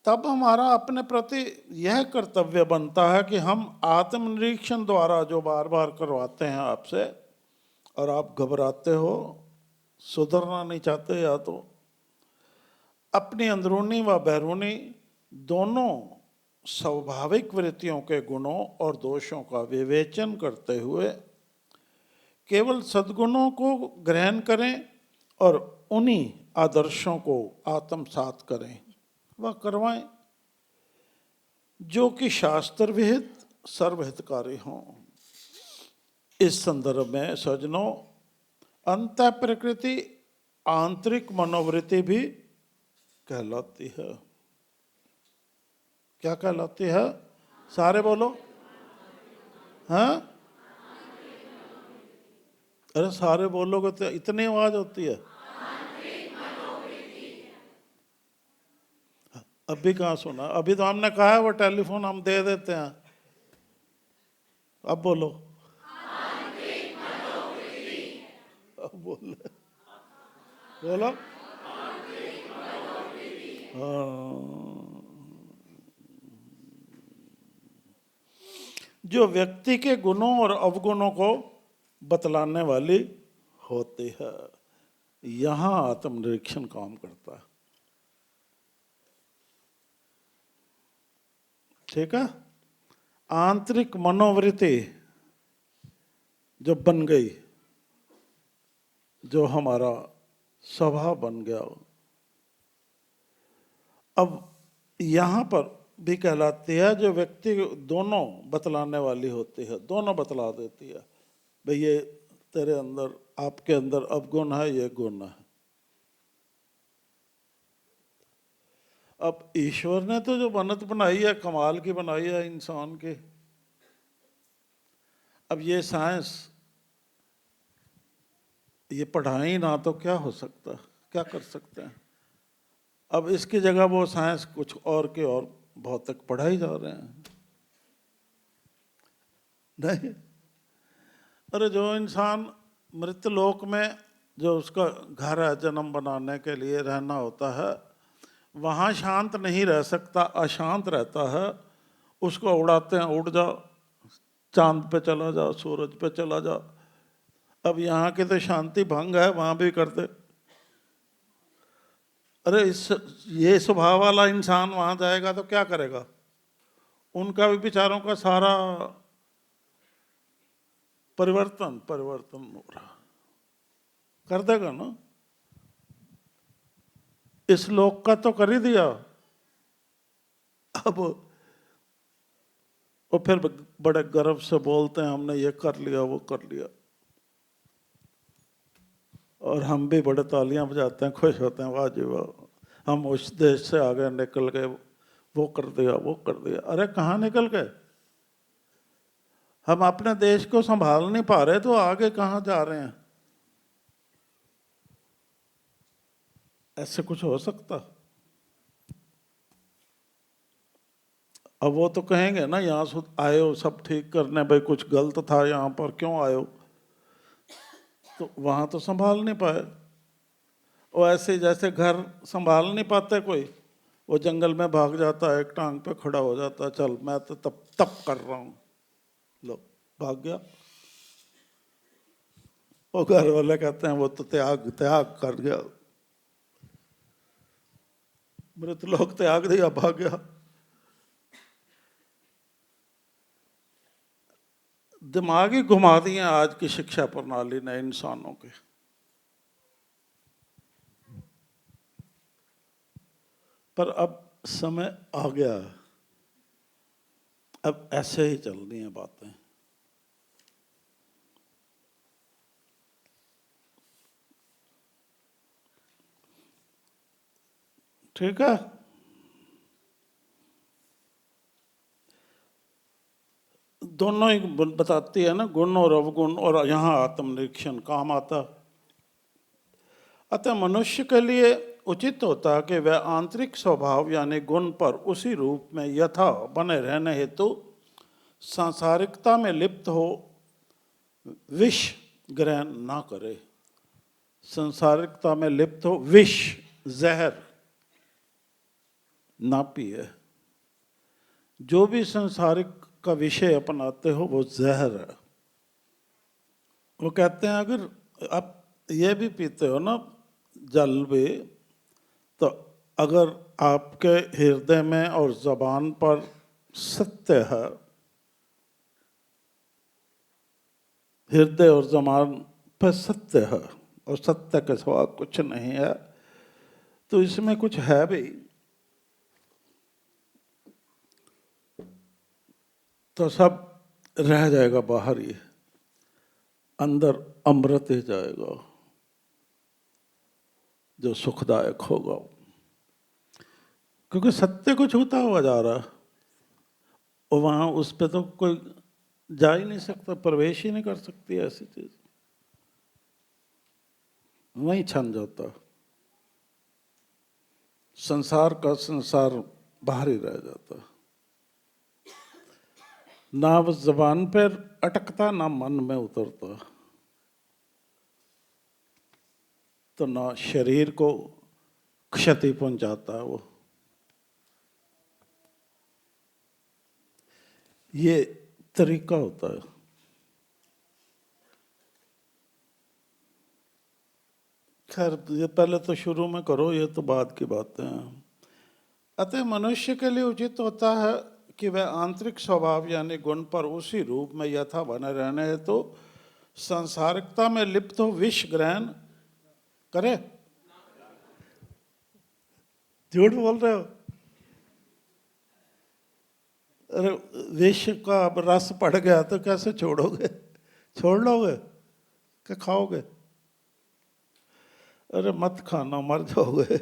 तब हमारा अपने प्रति यह कर्तव्य बनता है कि हम आत्मनिरीक्षण द्वारा जो बार बार करवाते हैं आपसे, और आप घबराते हो, सुधरना नहीं चाहते, या तो अपनी अंदरूनी व बैरूनी दोनों स्वाभाविक वृत्तियों के गुणों और दोषों का विवेचन करते हुए केवल सद्गुणों को ग्रहण करें और उन्हीं आदर्शों को आत्मसात करें व करवाएं जो कि शास्त्र विहित सर्वहितकारी हों। इस संदर्भ में सज्जनों, अंत प्रकृति आंतरिक मनोवृत्ति भी कहलाती है। क्या कहलाती है? सारे बोलो। हाँ, अरे सारे बोलोगे तो इतनी आवाज होती है। अभी कहाँ सुना? अभी तो हमने कहा है वो टेलीफोन हम दे देते हैं। अब बोलो। अब बोले, बोलो। जो व्यक्ति के गुणों और अवगुणों को बतलाने वाली होती है, यहां आत्मनिरीक्षण काम करता है। ठीक है? आंतरिक मनोवृत्ति जो बन गई, जो हमारा स्वभाव बन गया, अब यहां पर भी कहलाती है, जो व्यक्ति दोनों बतलाने वाली होती है, दोनों बतला देती है, भाई ये तेरे अंदर, आपके अंदर अवगुण है, ये गुण है। अब ईश्वर ने तो जो बनत बनाई है, कमाल की बनाई है इंसान की। अब ये साइंस ये पढ़ाई ना तो क्या हो सकता, क्या कर सकते हैं? अब इसकी जगह वो साइंस कुछ और के और भौतिक पढ़ाई जा रहे हैं। नहीं, अरे जो इंसान मृत्यलोक में जो उसका घर है, जन्म बनाने के लिए रहना होता है, वहाँ शांत नहीं रह सकता, अशांत रहता है। उसको उड़ाते हैं, उड़ जाओ, चांद पे चला जाओ, सूरज पे चला जाओ। अब यहाँ की तो शांति भंग है, वहाँ भी करते। अरे ये स्वभाव वाला इंसान वहाँ जाएगा तो क्या करेगा? उनका भी विचारों का सारा परिवर्तन हो रहा, कर देगा ना। इस लोक का तो कर ही दिया। अब वो फिर बड़े गर्व से बोलते हैं हमने ये कर लिया, वो कर लिया, और हम भी बड़े तालियां बजाते हैं, खुश होते हैं, वाह जी वाह, हम उस देश से आगे निकल गए, वो कर दिया, वो कर दिया। अरे कहाँ निकल गए? हम अपने देश को संभाल नहीं पा रहे तो आगे कहाँ जा रहे हैं? ऐसे कुछ हो सकता? अब वो तो कहेंगे ना, यहाँ आए हो सब ठीक करने, भाई कुछ गलत था यहाँ पर, क्यों आए हो? तो वहाँ तो संभाल नहीं पाए। वो ऐसे जैसे घर संभाल नहीं पाते कोई, वो जंगल में भाग जाता है, एक टांग पे खड़ा हो जाता है, चल मैं तो तप कर रहा हूँ, लो भाग गया। वो घर वाले कहते हैं वो तो त्याग कर गया, मृतलोक त्याग दिया, भाग गया। दिमाग ही घुमा दिए आज की शिक्षा प्रणाली ने इंसानों के। पर अब समय आ गया अब ऐसे ही चल रही हैं बातें। ठीक है, दोनों ही बताती है ना, गुण और अवगुण, और यहाँ आत्मनिरीक्षण काम आता। अतः मनुष्य के लिए उचित होता कि वह आंतरिक स्वभाव यानी गुण पर उसी रूप में यथा बने रहने हेतु सांसारिकता में लिप्त हो विष ग्रहण ना करे। सांसारिकता में लिप्त हो, विष जहर ना पिए। जो भी सांसारिक का विषय अपनाते हो वो जहर है। वो कहते हैं अगर आप ये भी पीते हो ना जल भी, तो अगर आपके हृदय में और जबान पर सत्य है, हृदय और जबान पर सत्य है और सत्य के सिवा कुछ नहीं है, तो इसमें कुछ है भी, तो सब रह जाएगा बाहर ही, अंदर अमृत ही जाएगा जो सुखदायक होगा। क्योंकि सत्य को छूता हुआ जा रहा है और वहां उस पर तो कोई जा ही नहीं सकता, प्रवेश ही नहीं कर सकती ऐसी चीज, वहीं छन जाता। संसार का संसार बाहर ही रह जाता, ना वो जबान पर अटकता ना मन में उतरता, तो ना शरीर को क्षति पहुंचाता है वो। ये तरीका होता है। खैर ये पहले तो शुरू में करो, ये तो बाद की बातें हैं। अतः मनुष्य के लिए उचित होता है कि वह आंतरिक स्वभाव यानी गुण पर उसी रूप में यथा बने रहने है तो सांसारिकता में लिप्त हो विष ग्रहण करे। झूठ बोल रहे हो? अरे विष का अब रस पड़ गया तो कैसे छोड़ोगे? छोड़ लोगे क्या खाओगे? अरे मत खाना, मर जाओगे,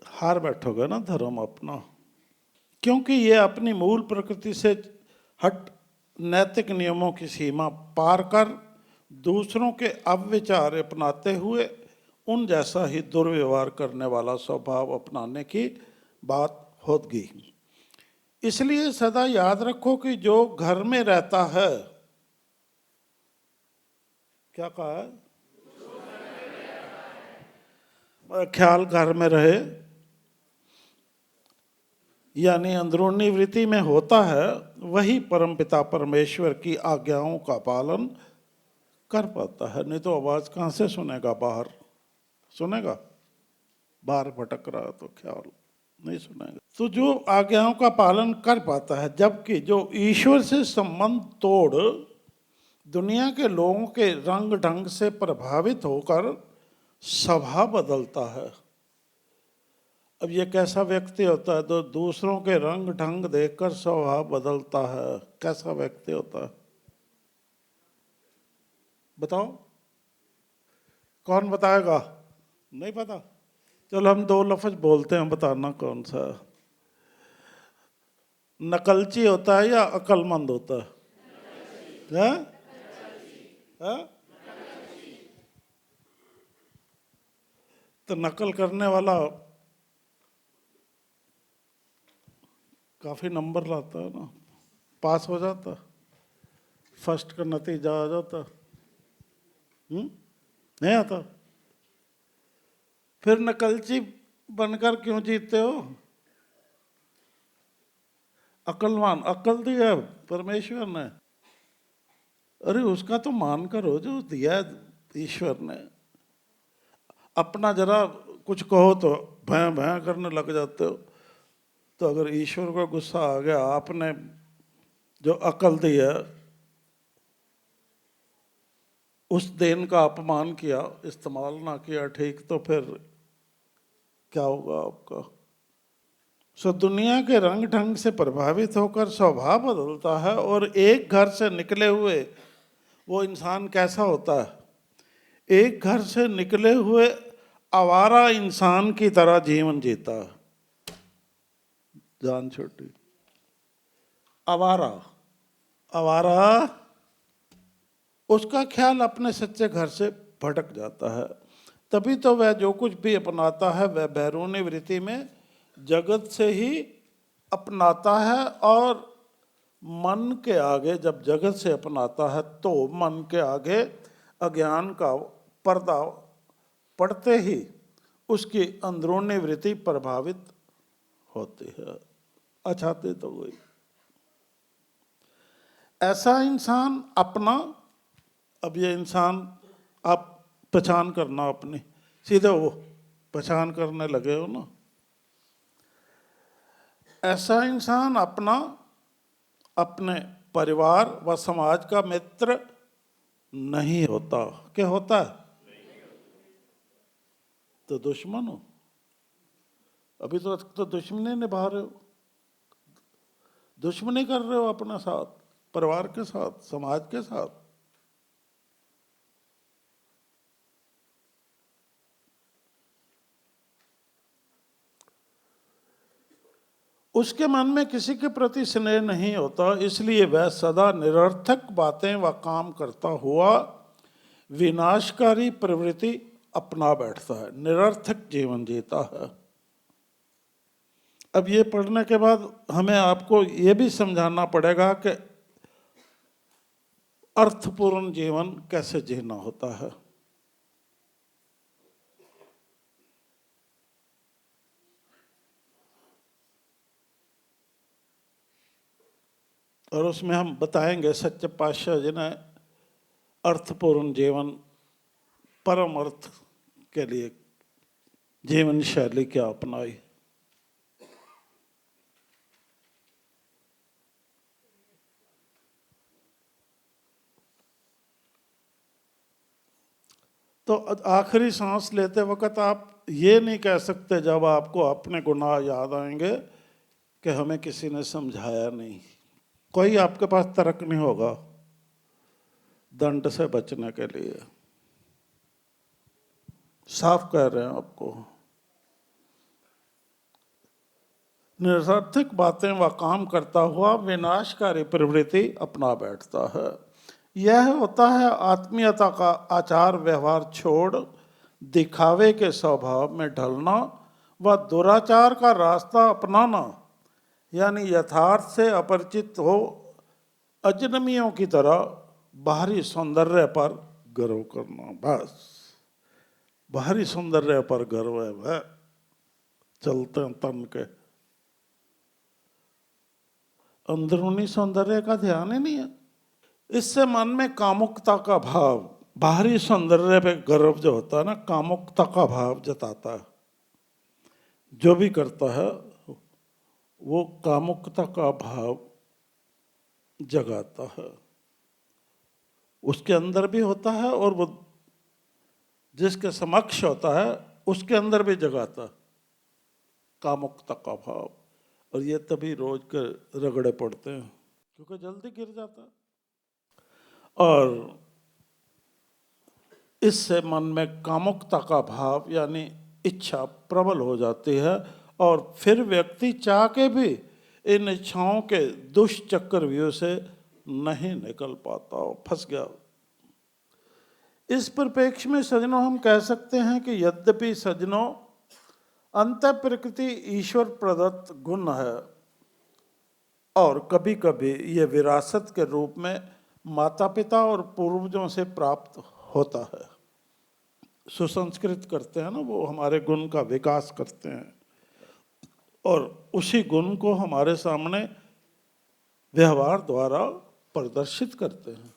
हार बैठोगे ना धर्म अपना। क्योंकि ये अपनी मूल प्रकृति से हट नैतिक नियमों की सीमा पार कर दूसरों के अविचार अपनाते हुए उन जैसा ही दुर्व्यवहार करने वाला स्वभाव अपनाने की बात होगी। इसलिए सदा याद रखो कि जो घर में रहता है, क्या कहा है? ख्याल घर में रहे, यानी अंदरूनी वृत्ति में होता है, वही परमपिता परमेश्वर की आज्ञाओं का पालन कर पाता है। नहीं तो आवाज कहाँ से सुनेगा? बाहर सुनेगा? बाहर भटक रहा तो ख्याल नहीं सुनेगा। तो जो आज्ञाओं का पालन कर पाता है, जबकि जो ईश्वर से संबंध तोड़ दुनिया के लोगों के रंग ढंग से प्रभावित होकर स्वभाव बदलता है। अब ये कैसा व्यक्ति होता है जो दूसरों के रंग ढंग देखकर स्वभाव बदलता है? कैसा व्यक्ति होता है बताओ? कौन बताएगा? नहीं पता? चलो हम दो लफ्ज बोलते हैं, बताना कौन सा। नकलची होता है या अक्लमंद होता है? है? तो नकल करने वाला काफी नंबर लाता है ना, पास हो जाता, फर्स्ट का नतीजा आ जाता। नहीं आता? फिर नकलची बनकर क्यों जीते हो? अक्लवान, अक्ल दी है परमेश्वर ने, अरे उसका तो मान करो जो दिया ईश्वर ने। अपना जरा कुछ कहो तो भैं भैं करने लग जाते हो। तो अगर ईश्वर को गुस्सा आ गया, आपने जो अकल दी है उस देन का अपमान किया, इस्तेमाल ना किया ठीक, तो फिर क्या होगा आपका? सो दुनिया के रंग ढंग से प्रभावित होकर स्वभाव बदलता है, और एक घर से निकले हुए वो इंसान कैसा होता है? एक घर से निकले हुए आवारा इंसान की तरह जीवन जीता है। जान छोटी, आवारा, आवारा, उसका ख्याल अपने सच्चे घर से भटक जाता है। तभी तो वह जो कुछ भी अपनाता है वह बैरूनी वृत्ति में जगत से ही अपनाता है, और मन के आगे जब जगत से अपनाता है तो मन के आगे अज्ञान का पर्दा पड़ते ही उसकी अंदरूनी वृत्ति प्रभावित होती है। अछाते तो वही ऐसा इंसान अपना, अब ये इंसान आप पहचान करना अपनी, सीधे वो पहचान करने लगे हो ना, ऐसा इंसान अपना, अपने परिवार व समाज का मित्र नहीं होता। क्या होता है? तो दुश्मन हो। अभी तो दुश्मनी निभा रहे हो, दुश्मनी कर रहे हो अपने साथ, परिवार के साथ, समाज के साथ। उसके मन में किसी के प्रति स्नेह नहीं होता, इसलिए वह सदा निरर्थक बातें व काम करता हुआ विनाशकारी प्रवृत्ति अपना बैठता है, निरर्थक जीवन जीता है। अब ये पढ़ने के बाद हमें आपको ये भी समझाना पड़ेगा कि अर्थपूर्ण जीवन कैसे जीना होता है। और उसमें हम बताएंगे सच्चे पातशाह जी ने अर्थपूर्ण जीवन, परम अर्थ के लिए जीवन शैली क्या अपनाई। तो आखिरी सांस लेते वक्त आप ये नहीं कह सकते जब आपको अपने गुनाह याद आएंगे कि हमें किसी ने समझाया नहीं। कोई आपके पास तर्क नहीं होगा दंड से बचने के लिए। साफ कह रहे हैं आपको। निरर्थक बातें व काम करता हुआ विनाशकारी प्रवृत्ति अपना बैठता है। यह होता है आत्मीयता का आचार व्यवहार छोड़ दिखावे के स्वभाव में ढलना व दुराचार का रास्ता अपनाना, यानी यथार्थ से अपरिचित हो अजनबियों की तरह बाहरी सौंदर्य पर गर्व करना। बस बाहरी सौंदर्य पर गर्व है, वह चलते हैं तन के, अंदरूनी सौंदर्य का ध्यान ही नहीं है। इससे मन में कामुकता का भाव, बाहरी सौंदर्य पे गर्व जो होता है ना, कामुकता का भाव जताता है। जो भी करता है वो कामुकता का भाव जगाता है। उसके अंदर भी होता है और वो जिसके समक्ष होता है उसके अंदर भी जगाता है कामुकता का भाव। और ये तभी रोज के रगड़े पड़ते हैं क्योंकि जल्दी गिर जाता है। और इससे मन में कामुकता का भाव यानी इच्छा प्रबल हो जाती है, और फिर व्यक्ति चाह के भी इन इच्छाओं के दुष्चक्रव्यूह से नहीं निकल पाता, फंस गया। इस परिप्रेक्ष्य में सज्जनों हम कह सकते हैं कि यद्यपि सज्जनों अंत प्रकृति ईश्वर प्रदत्त गुण है, और कभी कभी ये विरासत के रूप में माता पिता और पूर्वजों से प्राप्त होता है। सुसंस्कृत करते हैं ना, वो हमारे गुण का विकास करते हैं और उसी गुण को हमारे सामने व्यवहार द्वारा प्रदर्शित करते हैं,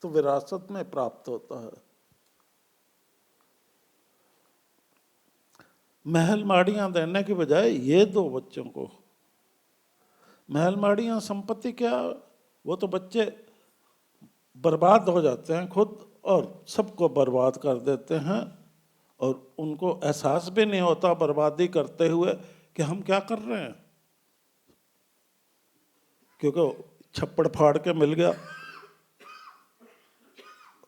तो विरासत में प्राप्त होता है। महल माड़ियां देने के बजाय ये दो बच्चों को। महल माड़ियां संपत्ति क्या, वो तो बच्चे बर्बाद हो जाते हैं खुद और सबको बर्बाद कर देते हैं, और उनको एहसास भी नहीं होता बर्बादी करते हुए कि हम क्या कर रहे हैं, क्योंकि छप्पड़ फाड़ के मिल गया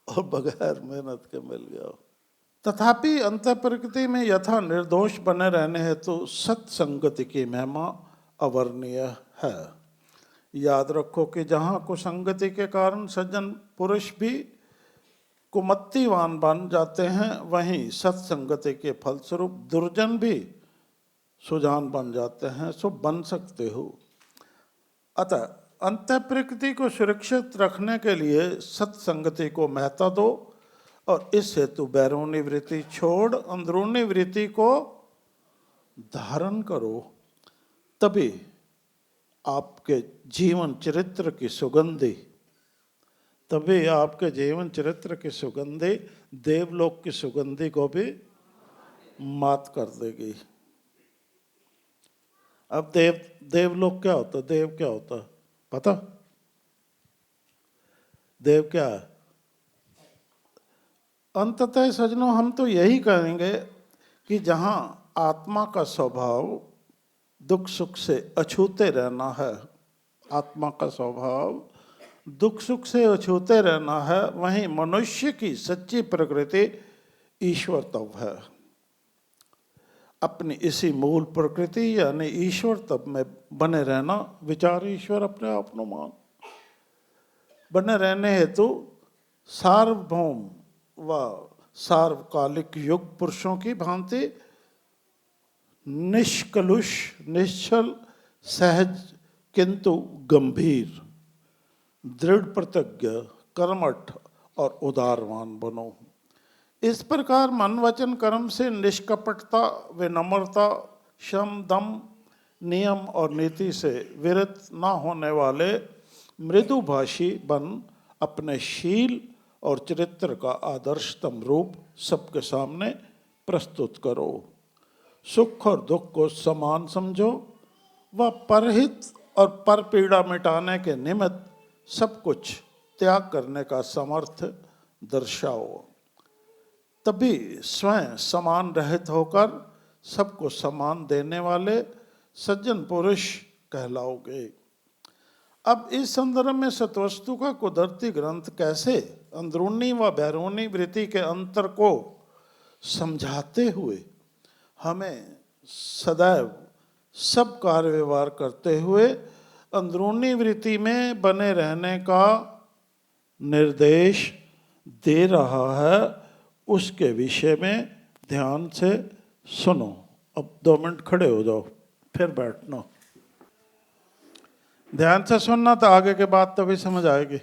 और बगैर मेहनत के मिल गया। तथापि अंत प्रकृति में यथा निर्दोष बने रहने हेतु सत्संगति की महिमा अवर्णीय है। याद रखो कि जहाँ कुसंगति के कारण सज्जन पुरुष भी कुमत्तीवान बन जाते हैं, वहीं सत्संगति के फलस्वरूप दुर्जन भी सुजान बन जाते हैं। सो बन सकते हो। अतः अंत प्रकृति को सुरक्षित रखने के लिए सत्संगति को महत्व दो और इस हेतु बैरूनी वृत्ति छोड़ अंदरूनी वृत्ति को धारण करो। तभी आपके जीवन चरित्र की सुगंधी देवलोक की सुगंधी को भी मात कर देगी। अब देवलोक क्या होता है? देव क्या होता है पता? देव क्या है? अंततः सजनों, हम तो यही कहेंगे कि जहाँ आत्मा का स्वभाव दुख सुख से अछूते रहना है, आत्मा का स्वभाव दुख सुख से अछूते रहना है, वहीं मनुष्य की सच्ची प्रकृति ईश्वर तब है। अपनी इसी मूल प्रकृति यानी ईश्वर तब में बने रहना, विचार ईश्वर अपने आप नो मान, बने रहने हेतु सार्वभौम व सार्वकालिक युग पुरुषों की भांति निष्कलुष, निश्चल, सहज किंतु गंभीर, दृढ़ प्रतिज्ञ, कर्मठ और उदारवान बनो। इस प्रकार मन वचन कर्म से निष्कपटता, विनम्रता, शम दम, नियम और नीति से विरत न होने वाले मृदुभाषी बन अपने शील और चरित्र का आदर्शतम रूप सबके सामने प्रस्तुत करो। सुख और दुख को समान समझो व परहित और पर पीड़ा मिटाने के निमित्त सब कुछ त्याग करने का समर्थ दर्शाओ। तभी स्वयं समान रहित होकर सबको समान देने वाले सज्जन पुरुष कहलाओगे। अब इस संदर्भ में सत्वस्तु का कुदरती ग्रंथ कैसे अंदरूनी व बैरूनी वृत्ति के अंतर को समझाते हुए हमें सदैव सब कार्य व्यवहार करते हुए अंदरूनी वृत्ति में बने रहने का निर्देश दे रहा है, उसके विषय में ध्यान से सुनो। अब 2 मिनट खड़े हो जाओ, फिर बैठना। ध्यान से सुनना तो आगे के बात तभी समझ आएगी।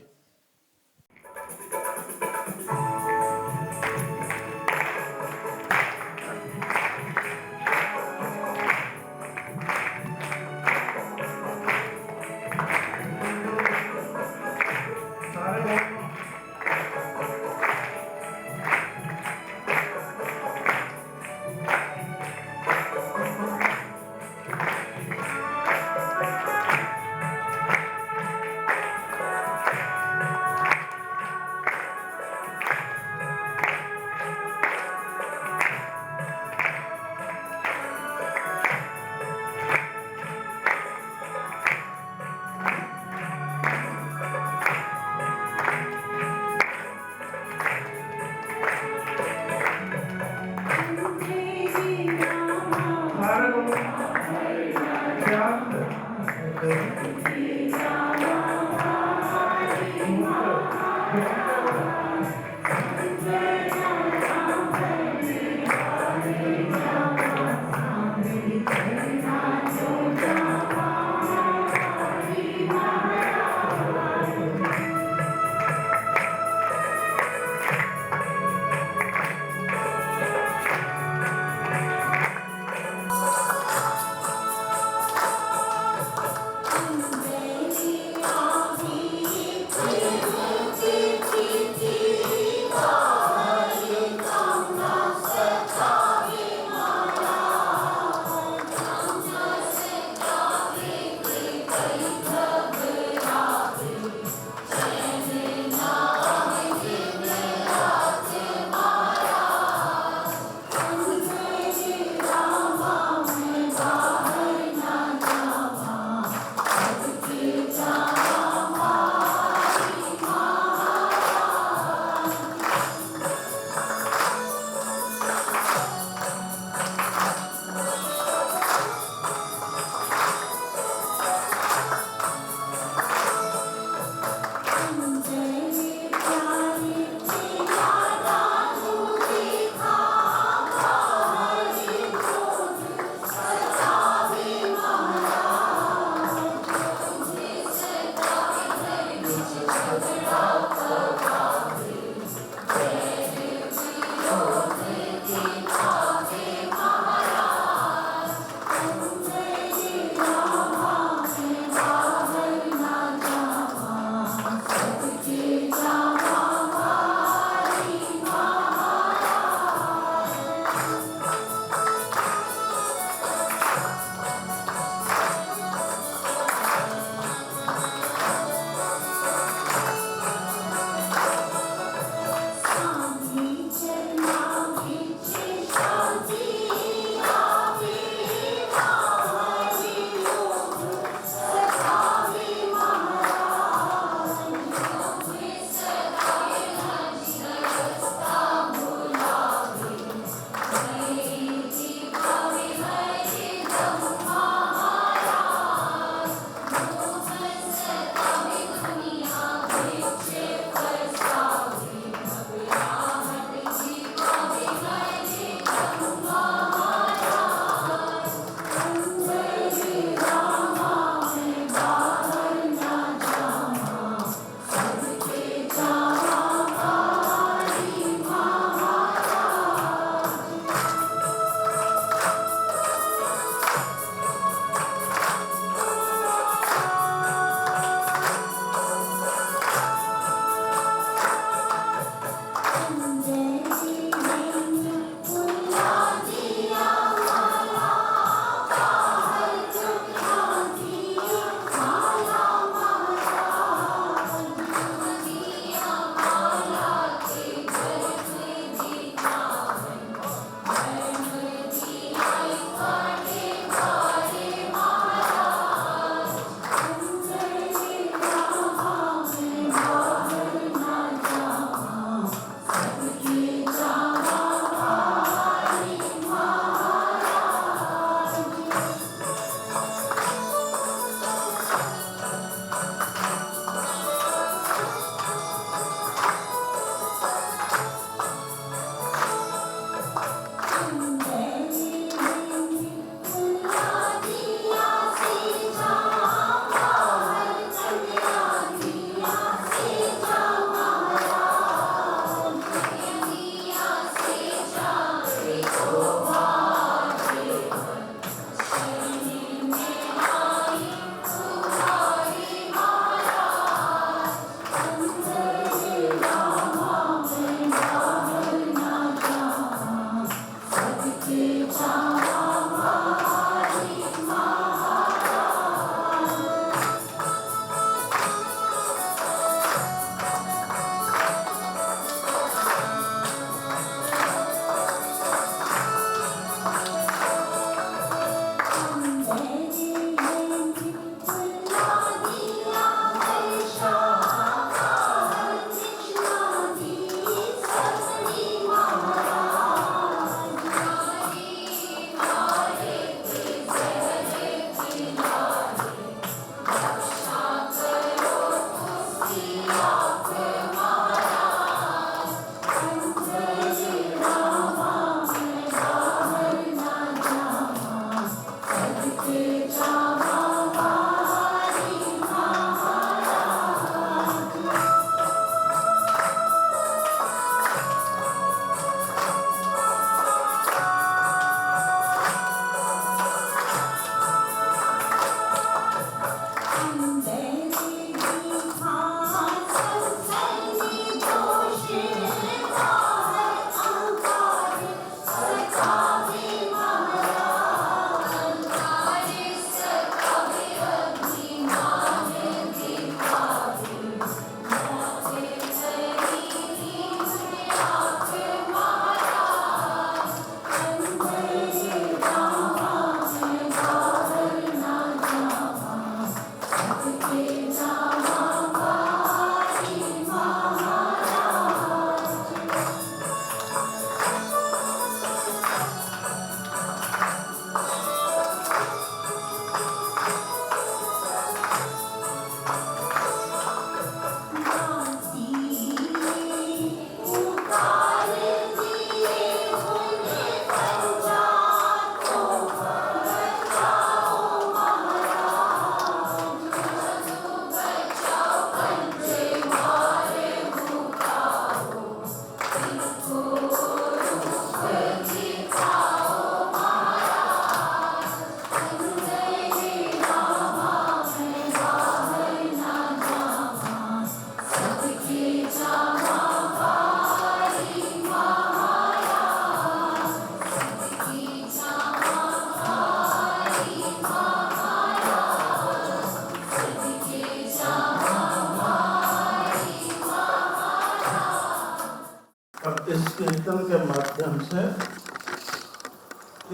अब इस कीर्तन के माध्यम से,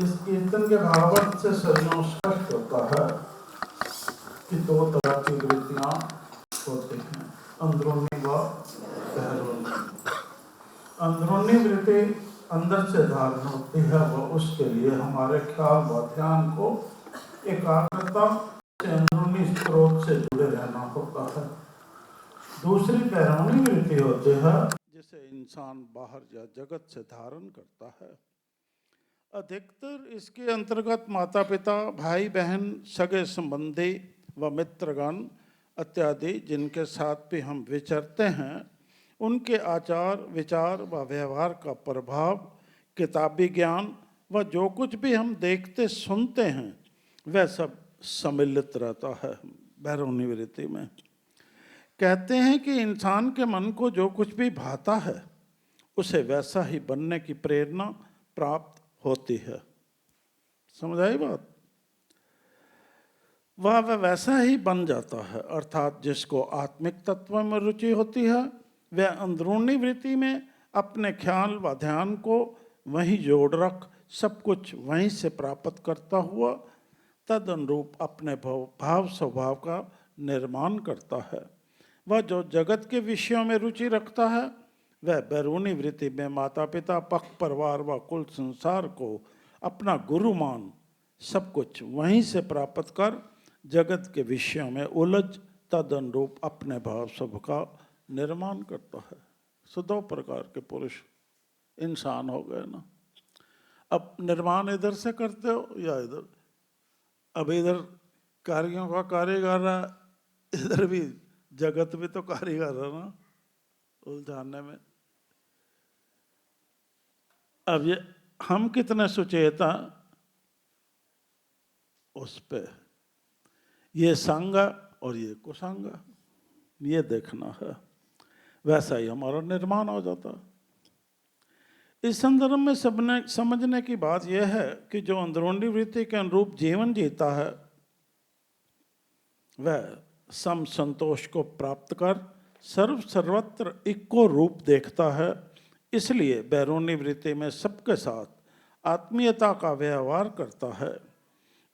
इस कीर्तन के भावार्थ से सदियों स्पष्ट होता है कि दो तरह की वृत्तियां होती हैं, अंदरूनी व बहरूनी। अंदरूनी वृत्ति अंदर से धारण होती है, वह उसके लिए हमारे ख्याल व ध्यान को एकाग्रता से अंदरूनी स्रोत से जुड़े रहना होता है। दूसरी बहरूनी वृत्ति होती है जिसे इंसान बाहर या जगत से धारण करता है। अधिकतर इसके अंतर्गत माता पिता, भाई बहन, सगे संबंधी व मित्रगण इत्यादि जिनके साथ भी हम विचरते हैं, उनके आचार विचार व व्यवहार का प्रभाव, किताबी ज्ञान व जो कुछ भी हम देखते सुनते हैं वह सब सम्मिलित रहता है बहरूनी वृत्ति में। कहते हैं कि इंसान के मन को जो कुछ भी भाता है उसे वैसा ही बनने की प्रेरणा प्राप्त होती है। समझ आई बात? वह वैसा ही बन जाता है। अर्थात जिसको आत्मिक तत्व में रुचि होती है वह अंदरूनी वृत्ति में अपने ख्याल व ध्यान को वहीं जोड़ रख सब कुछ वहीं से प्राप्त करता हुआ तद अनुरूप अपने भाव स्वभाव का निर्माण करता है। वह जो जगत के विषयों में रुचि रखता है वह बैरूनी वृत्ति में माता पिता, पख परिवार व कुल संसार को अपना गुरु मान सब कुछ वहीं से प्राप्त कर जगत के विषयों में उलझ तद अनुरूप अपने भाव स्वभाव का निर्माण करता है। सो दो प्रकार के पुरुष इंसान हो गए ना। अब निर्माण इधर से करते हो या इधर? अब इधर कारियों का कारीगर है, इधर भी जगत भी तो कारीगर है ना उलझाने में। अब ये हम कितने सुचेत हैं उस पे, ये संग और ये कुसंग, ये देखना है। वैसा ही हमारा निर्माण हो जाता है। इस संदर्भ में सबने समझने की बात यह है कि जो अंदरूनी वृत्ति के अनुरूप जीवन जीता है वह सम संतोष को प्राप्त कर सर्वत्र इक्को रूप देखता है। इसलिए बैरूनी वृत्ति में सबके साथ आत्मीयता का व्यवहार करता है।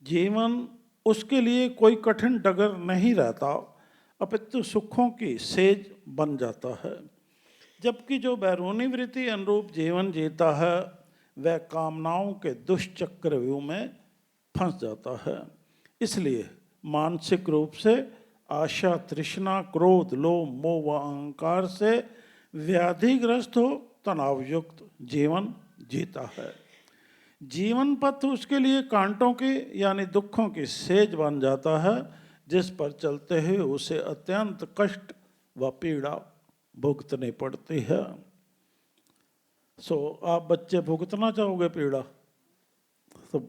जीवन उसके लिए कोई कठिन डगर नहीं रहता, अपितु सुखों की सेज बन जाता है। जबकि जो बैरूनी वृत्ति अनुरूप जीवन जीता है वह कामनाओं के दुष्चक्रव्यूह में फंस जाता है। इसलिए मानसिक रूप से आशा, तृष्णा, क्रोध, लोभ, मोह व अहंकार से व्याधिग्रस्त हो तनावयुक्त जीवन जीता है। जीवन पथ उसके लिए कांटों की यानी दुखों की सेज बन जाता है, जिस पर चलते हुए उसे अत्यंत कष्ट व पीड़ा भुगतनी पड़ती है। आप बच्चे भुगतना चाहोगे पीड़ा? तो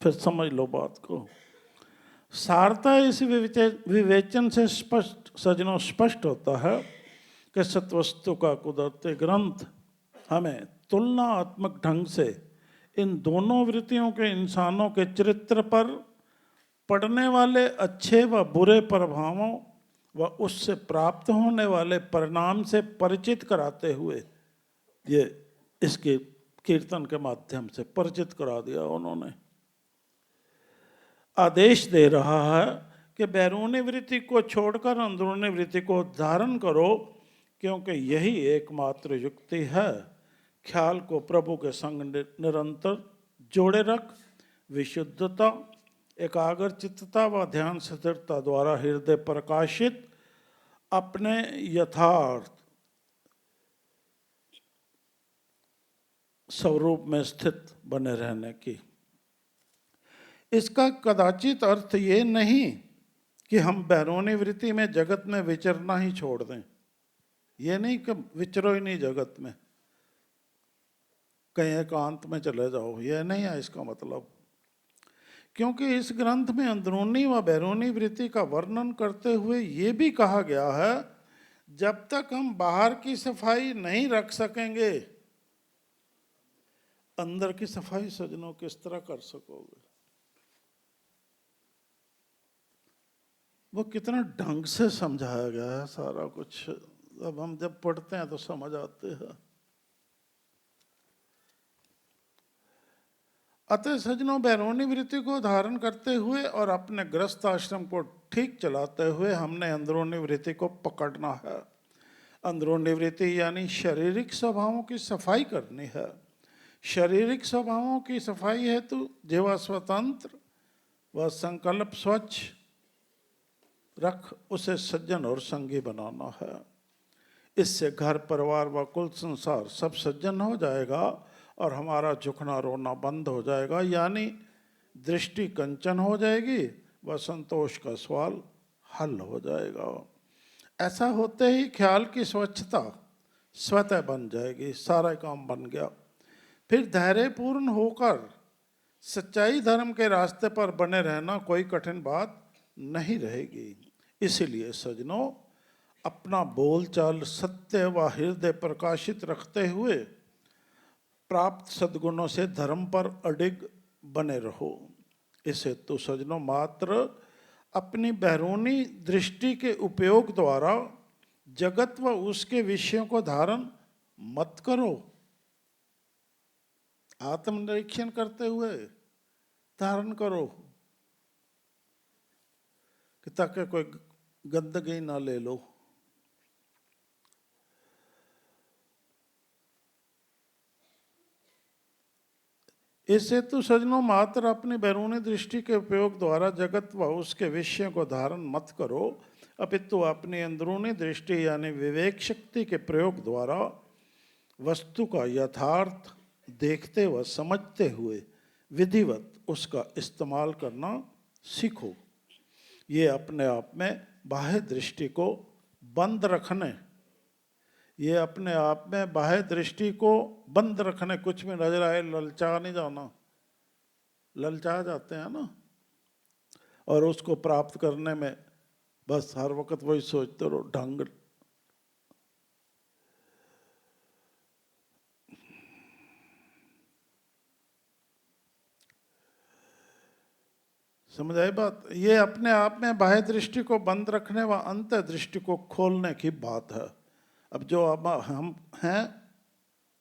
फिर समझ लो बात को। सारता इस विवेचन से सजनों स्पष्ट होता है कि सत्वस्तु का कुदरती ग्रंथ हमें तुलनात्मक ढंग से इन दोनों वृत्तियों के इंसानों के चरित्र पर पड़ने वाले अच्छे व बुरे प्रभावों व उससे प्राप्त होने वाले परिणाम से परिचित कराते हुए ये इसके कीर्तन के माध्यम से परिचित करा दिया। उन्होंने आदेश दे रहा है कि बैरूनी वृत्ति को छोड़कर अंदरूनी वृत्ति को धारण करो, क्योंकि यही एकमात्र युक्ति है। ख्याल को प्रभु के संग निरंतर जोड़े रख विशुद्धता, एकाग्र चित्तता व ध्यान स्थिरता द्वारा हृदय प्रकाशित अपने यथार्थ स्वरूप में स्थित बने रहने की। इसका कदाचित अर्थ ये नहीं कि हम बैरूनी वृत्ति में जगत में विचरना ही छोड़ दें। ये नहीं कि विचरो ही नहीं जगत में, कहीं एकांत में चले जाओ, ये नहीं है इसका मतलब। क्योंकि इस ग्रंथ में अंदरूनी व बैरूनी वृत्ति का वर्णन करते हुए ये भी कहा गया है, जब तक हम बाहर की सफाई नहीं रख सकेंगे अंदर की सफाई सजनों किस तरह कर सकोगे? वो कितना ढंग से समझाया गया है सारा कुछ, अब हम जब पढ़ते हैं तो समझ आते हैं। अतः सज्जनों, बैरूनी वृत्ति को धारण करते हुए और अपने गृहस्थ आश्रम को ठीक चलाते हुए हमने अंदरूनी वृत्ति को पकड़ना है। अंदरूनी वृत्ति यानी शारीरिक स्वभावों की सफाई करनी है। शारीरिक स्वभावों की सफाई हेतु जीवा स्वतंत्र व संकल्प स्वच्छ रख उसे सज्जन और संगी बनाना है। इससे घर परिवार व कुल संसार सब सज्जन हो जाएगा और हमारा झुकना रोना बंद हो जाएगा, यानी दृष्टि कंचन हो जाएगी व संतोष का सवाल हल हो जाएगा। ऐसा होते ही ख्याल की स्वच्छता स्वतः बन जाएगी, सारा काम बन गया। फिर धैर्यपूर्ण होकर सच्चाई धर्म के रास्ते पर बने रहना कोई कठिन बात नहीं रहेगी। इसीलिए सज्जनों, अपना बोलचाल सत्य व हृदय प्रकाशित रखते हुए प्राप्त सद्गुणों से धर्म पर अडिग बने रहो। इसे तो सज्जनों मात्र अपनी बैरूनी दृष्टि के उपयोग द्वारा जगत व उसके विषयों को धारण मत करो। आत्मनिरीक्षण करते हुए धारण करो कि ताकि कोई गंदगी ना ले लो। इस हेतु सज्जनों मात्र अपनी बैरूनी दृष्टि के उपयोग द्वारा जगत व उसके विषयों को धारण मत करो, अपितु अपनी अंदरूनी दृष्टि यानी विवेक शक्ति के प्रयोग द्वारा वस्तु का यथार्थ देखते व समझते हुए विधिवत उसका इस्तेमाल करना सीखो। ये अपने आप में बाह्य दृष्टि को बंद रखने, ये अपने आप में बाह्य दृष्टि को बंद रखने, कुछ भी नजर आए ललचा नहीं जाना। ललचा जाते हैं ना, और उसको प्राप्त करने में बस हर वक्त वही सोचते रहो, ढंग। समझ आई बात? ये अपने आप में बाह्य दृष्टि को बंद रखने व अंत दृष्टि को खोलने की बात है। अब जो अब हम हैं,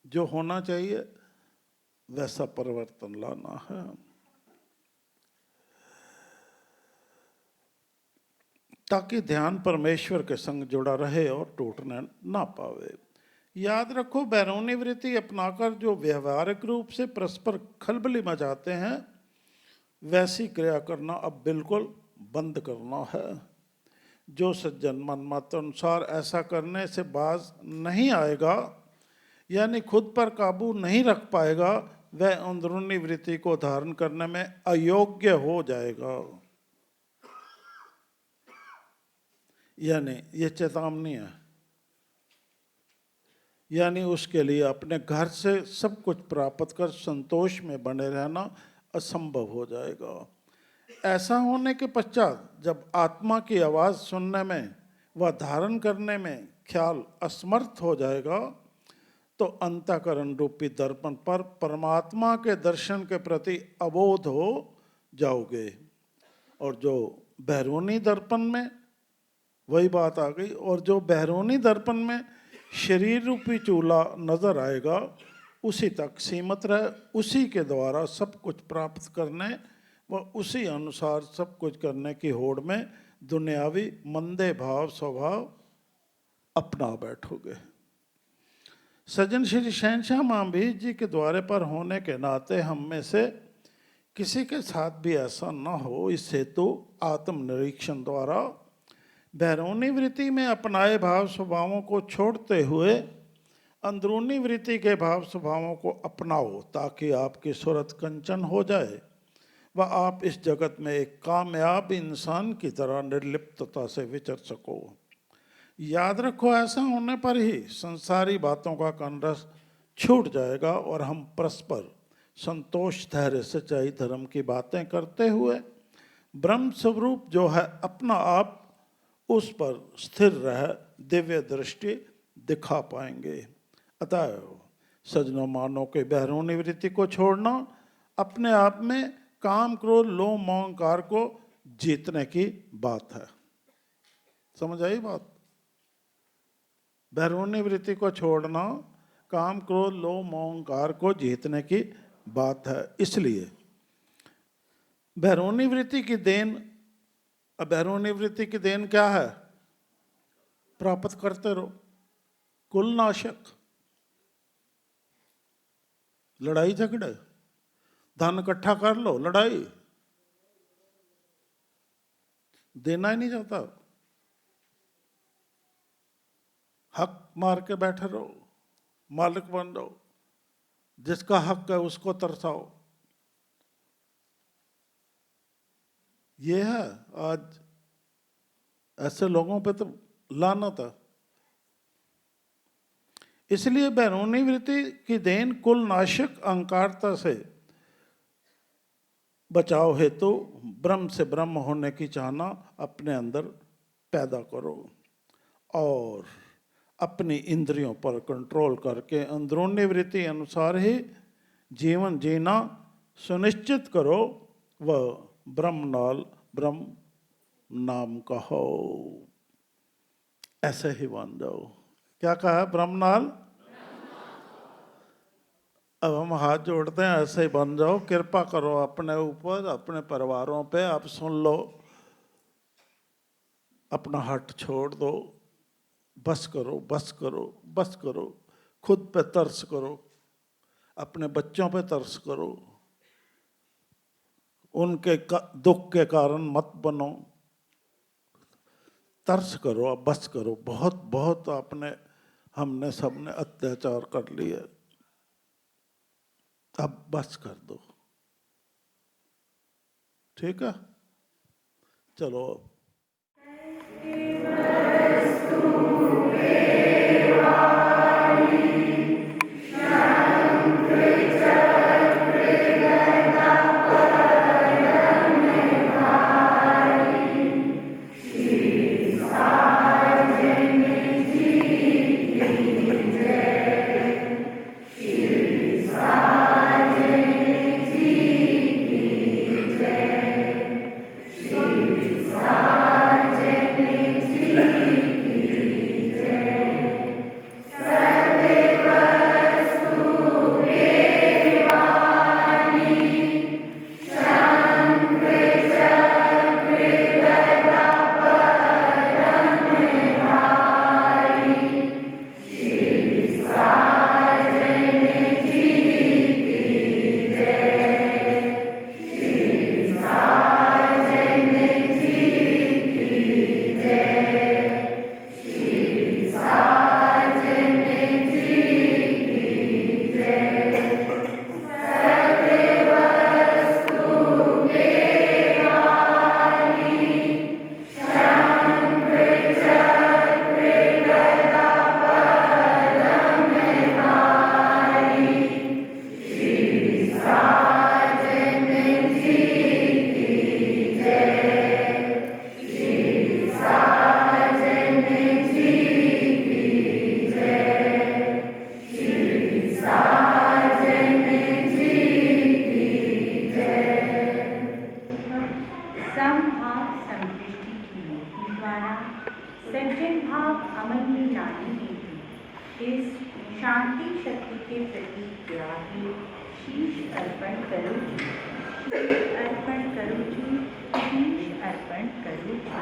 जो होना चाहिए वैसा परिवर्तन लाना है। ताकि ध्यान परमेश्वर के संग जुड़ा रहे और टूटने ना पावे। याद रखो, बैरूनी वृत्ति अपनाकर जो व्यवहारिक रूप से परस्पर खलबली मचाते हैं, वैसी क्रिया करना अब बिल्कुल बंद करना है। जो सज्जन मन मत अनुसार ऐसा करने से बाज नहीं आएगा, यानी खुद पर काबू नहीं रख पाएगा, वह अंदरूनी वृत्ति को धारण करने में अयोग्य हो जाएगा। यानी ये चेतावनी है, यानी उसके लिए अपने घर से सब कुछ प्राप्त कर संतोष में बने रहना असंभव हो जाएगा। ऐसा होने के पश्चात जब आत्मा की आवाज़ सुनने में व धारण करने में ख्याल असमर्थ हो जाएगा, तो अंतःकरण रूपी दर्पण पर परमात्मा के दर्शन के प्रति अबोध हो जाओगे। और जो बैरूनी दर्पण में, वही बात आ गई, और जो बैरूनी दर्पण में शरीर रूपी चूल्हा नजर आएगा, उसी तक सीमित रहे, उसी के द्वारा सब कुछ प्राप्त करने व उसी अनुसार सब कुछ करने की होड़ में दुनियावी मंदे भाव स्वभाव अपना बैठोगे। सज्जन श्री शहनशाह महावीर जी के द्वारे पर होने के नाते हम में से किसी के साथ भी ऐसा न हो, इस हेतु आत्मनिरीक्षण द्वारा बैरूनी वृत्ति में अपनाए भाव स्वभावों को छोड़ते हुए अंदरूनी वृत्ति के भाव स्वभावों को अपनाओ, ताकि आपकी सूरत कंचन हो जाए व आप इस जगत में एक कामयाब इंसान की तरह निर्लिप्तता से विचर सको। याद रखो, ऐसा होने पर ही संसारी बातों का कनरस छूट जाएगा और हम परस्पर संतोष, धैर्य, सच्चाई, धर्म की बातें करते हुए ब्रह्म स्वरूप जो है अपना आप, उस पर स्थिर रह दिव्य दृष्टि दिखा पाएंगे। अतः सज्जनों, मानो के बैरूनी वृत्ति को छोड़ना अपने आप में काम, क्रोध, लोभ, मोह, अहंकार को जीतने की बात है। समझ आई बात? बैरूनी वृत्ति को छोड़ना काम क्रोध लोभ मोह अहंकार को जीतने की बात है। इसलिए बैरूनी वृत्ति की देन, बैरूनी वृत्ति की देन क्या है? प्राप्त करते रहो। कुल नाशक, लड़ाई झगड़े, धन इकट्ठा कर लो, लड़ाई, देना ही नहीं चाहता, हक मार के बैठे रहो, मालिक बन जाओ, जिसका हक है उसको तरसाओ। ये है आज, ऐसे लोगों पे तो लानत है। इसलिए बैरूनी वृत्ति की देन कुल नाशक अहंकारता से बचाव हेतु ब्रह्म से ब्रह्म होने की चाहना अपने अंदर पैदा करो और अपनी इंद्रियों पर कंट्रोल करके अंदरूनी वृत्ति अनुसार ही जीवन जीना सुनिश्चित करो। वह ब्रह्म नाम कहो, ऐसे ही बन जाओ। क्या कहा है? ब्रह्मनाल। अब हम हाथ जोड़ते हैं, ऐसे ही बन जाओ। कृपा करो अपने ऊपर, अपने परिवारों पे। आप सुन लो, अपना हट छोड़ दो, बस करो, बस करो, बस करो। खुद पे तरस करो, अपने बच्चों पे तरस करो, उनके दुख के कारण मत बनो, तरस करो, अब बस करो। बहुत बहुत हमने सबने अत्याचार कर लिए, अब बस कर दो। ठीक है, चलो। सज्जन भाव अमल में लाने हेतु इस शांति शक्ति के प्रति ग्राही शीश अर्पण करो जी, अर्पण करो जी, शीश अर्पण करो जी।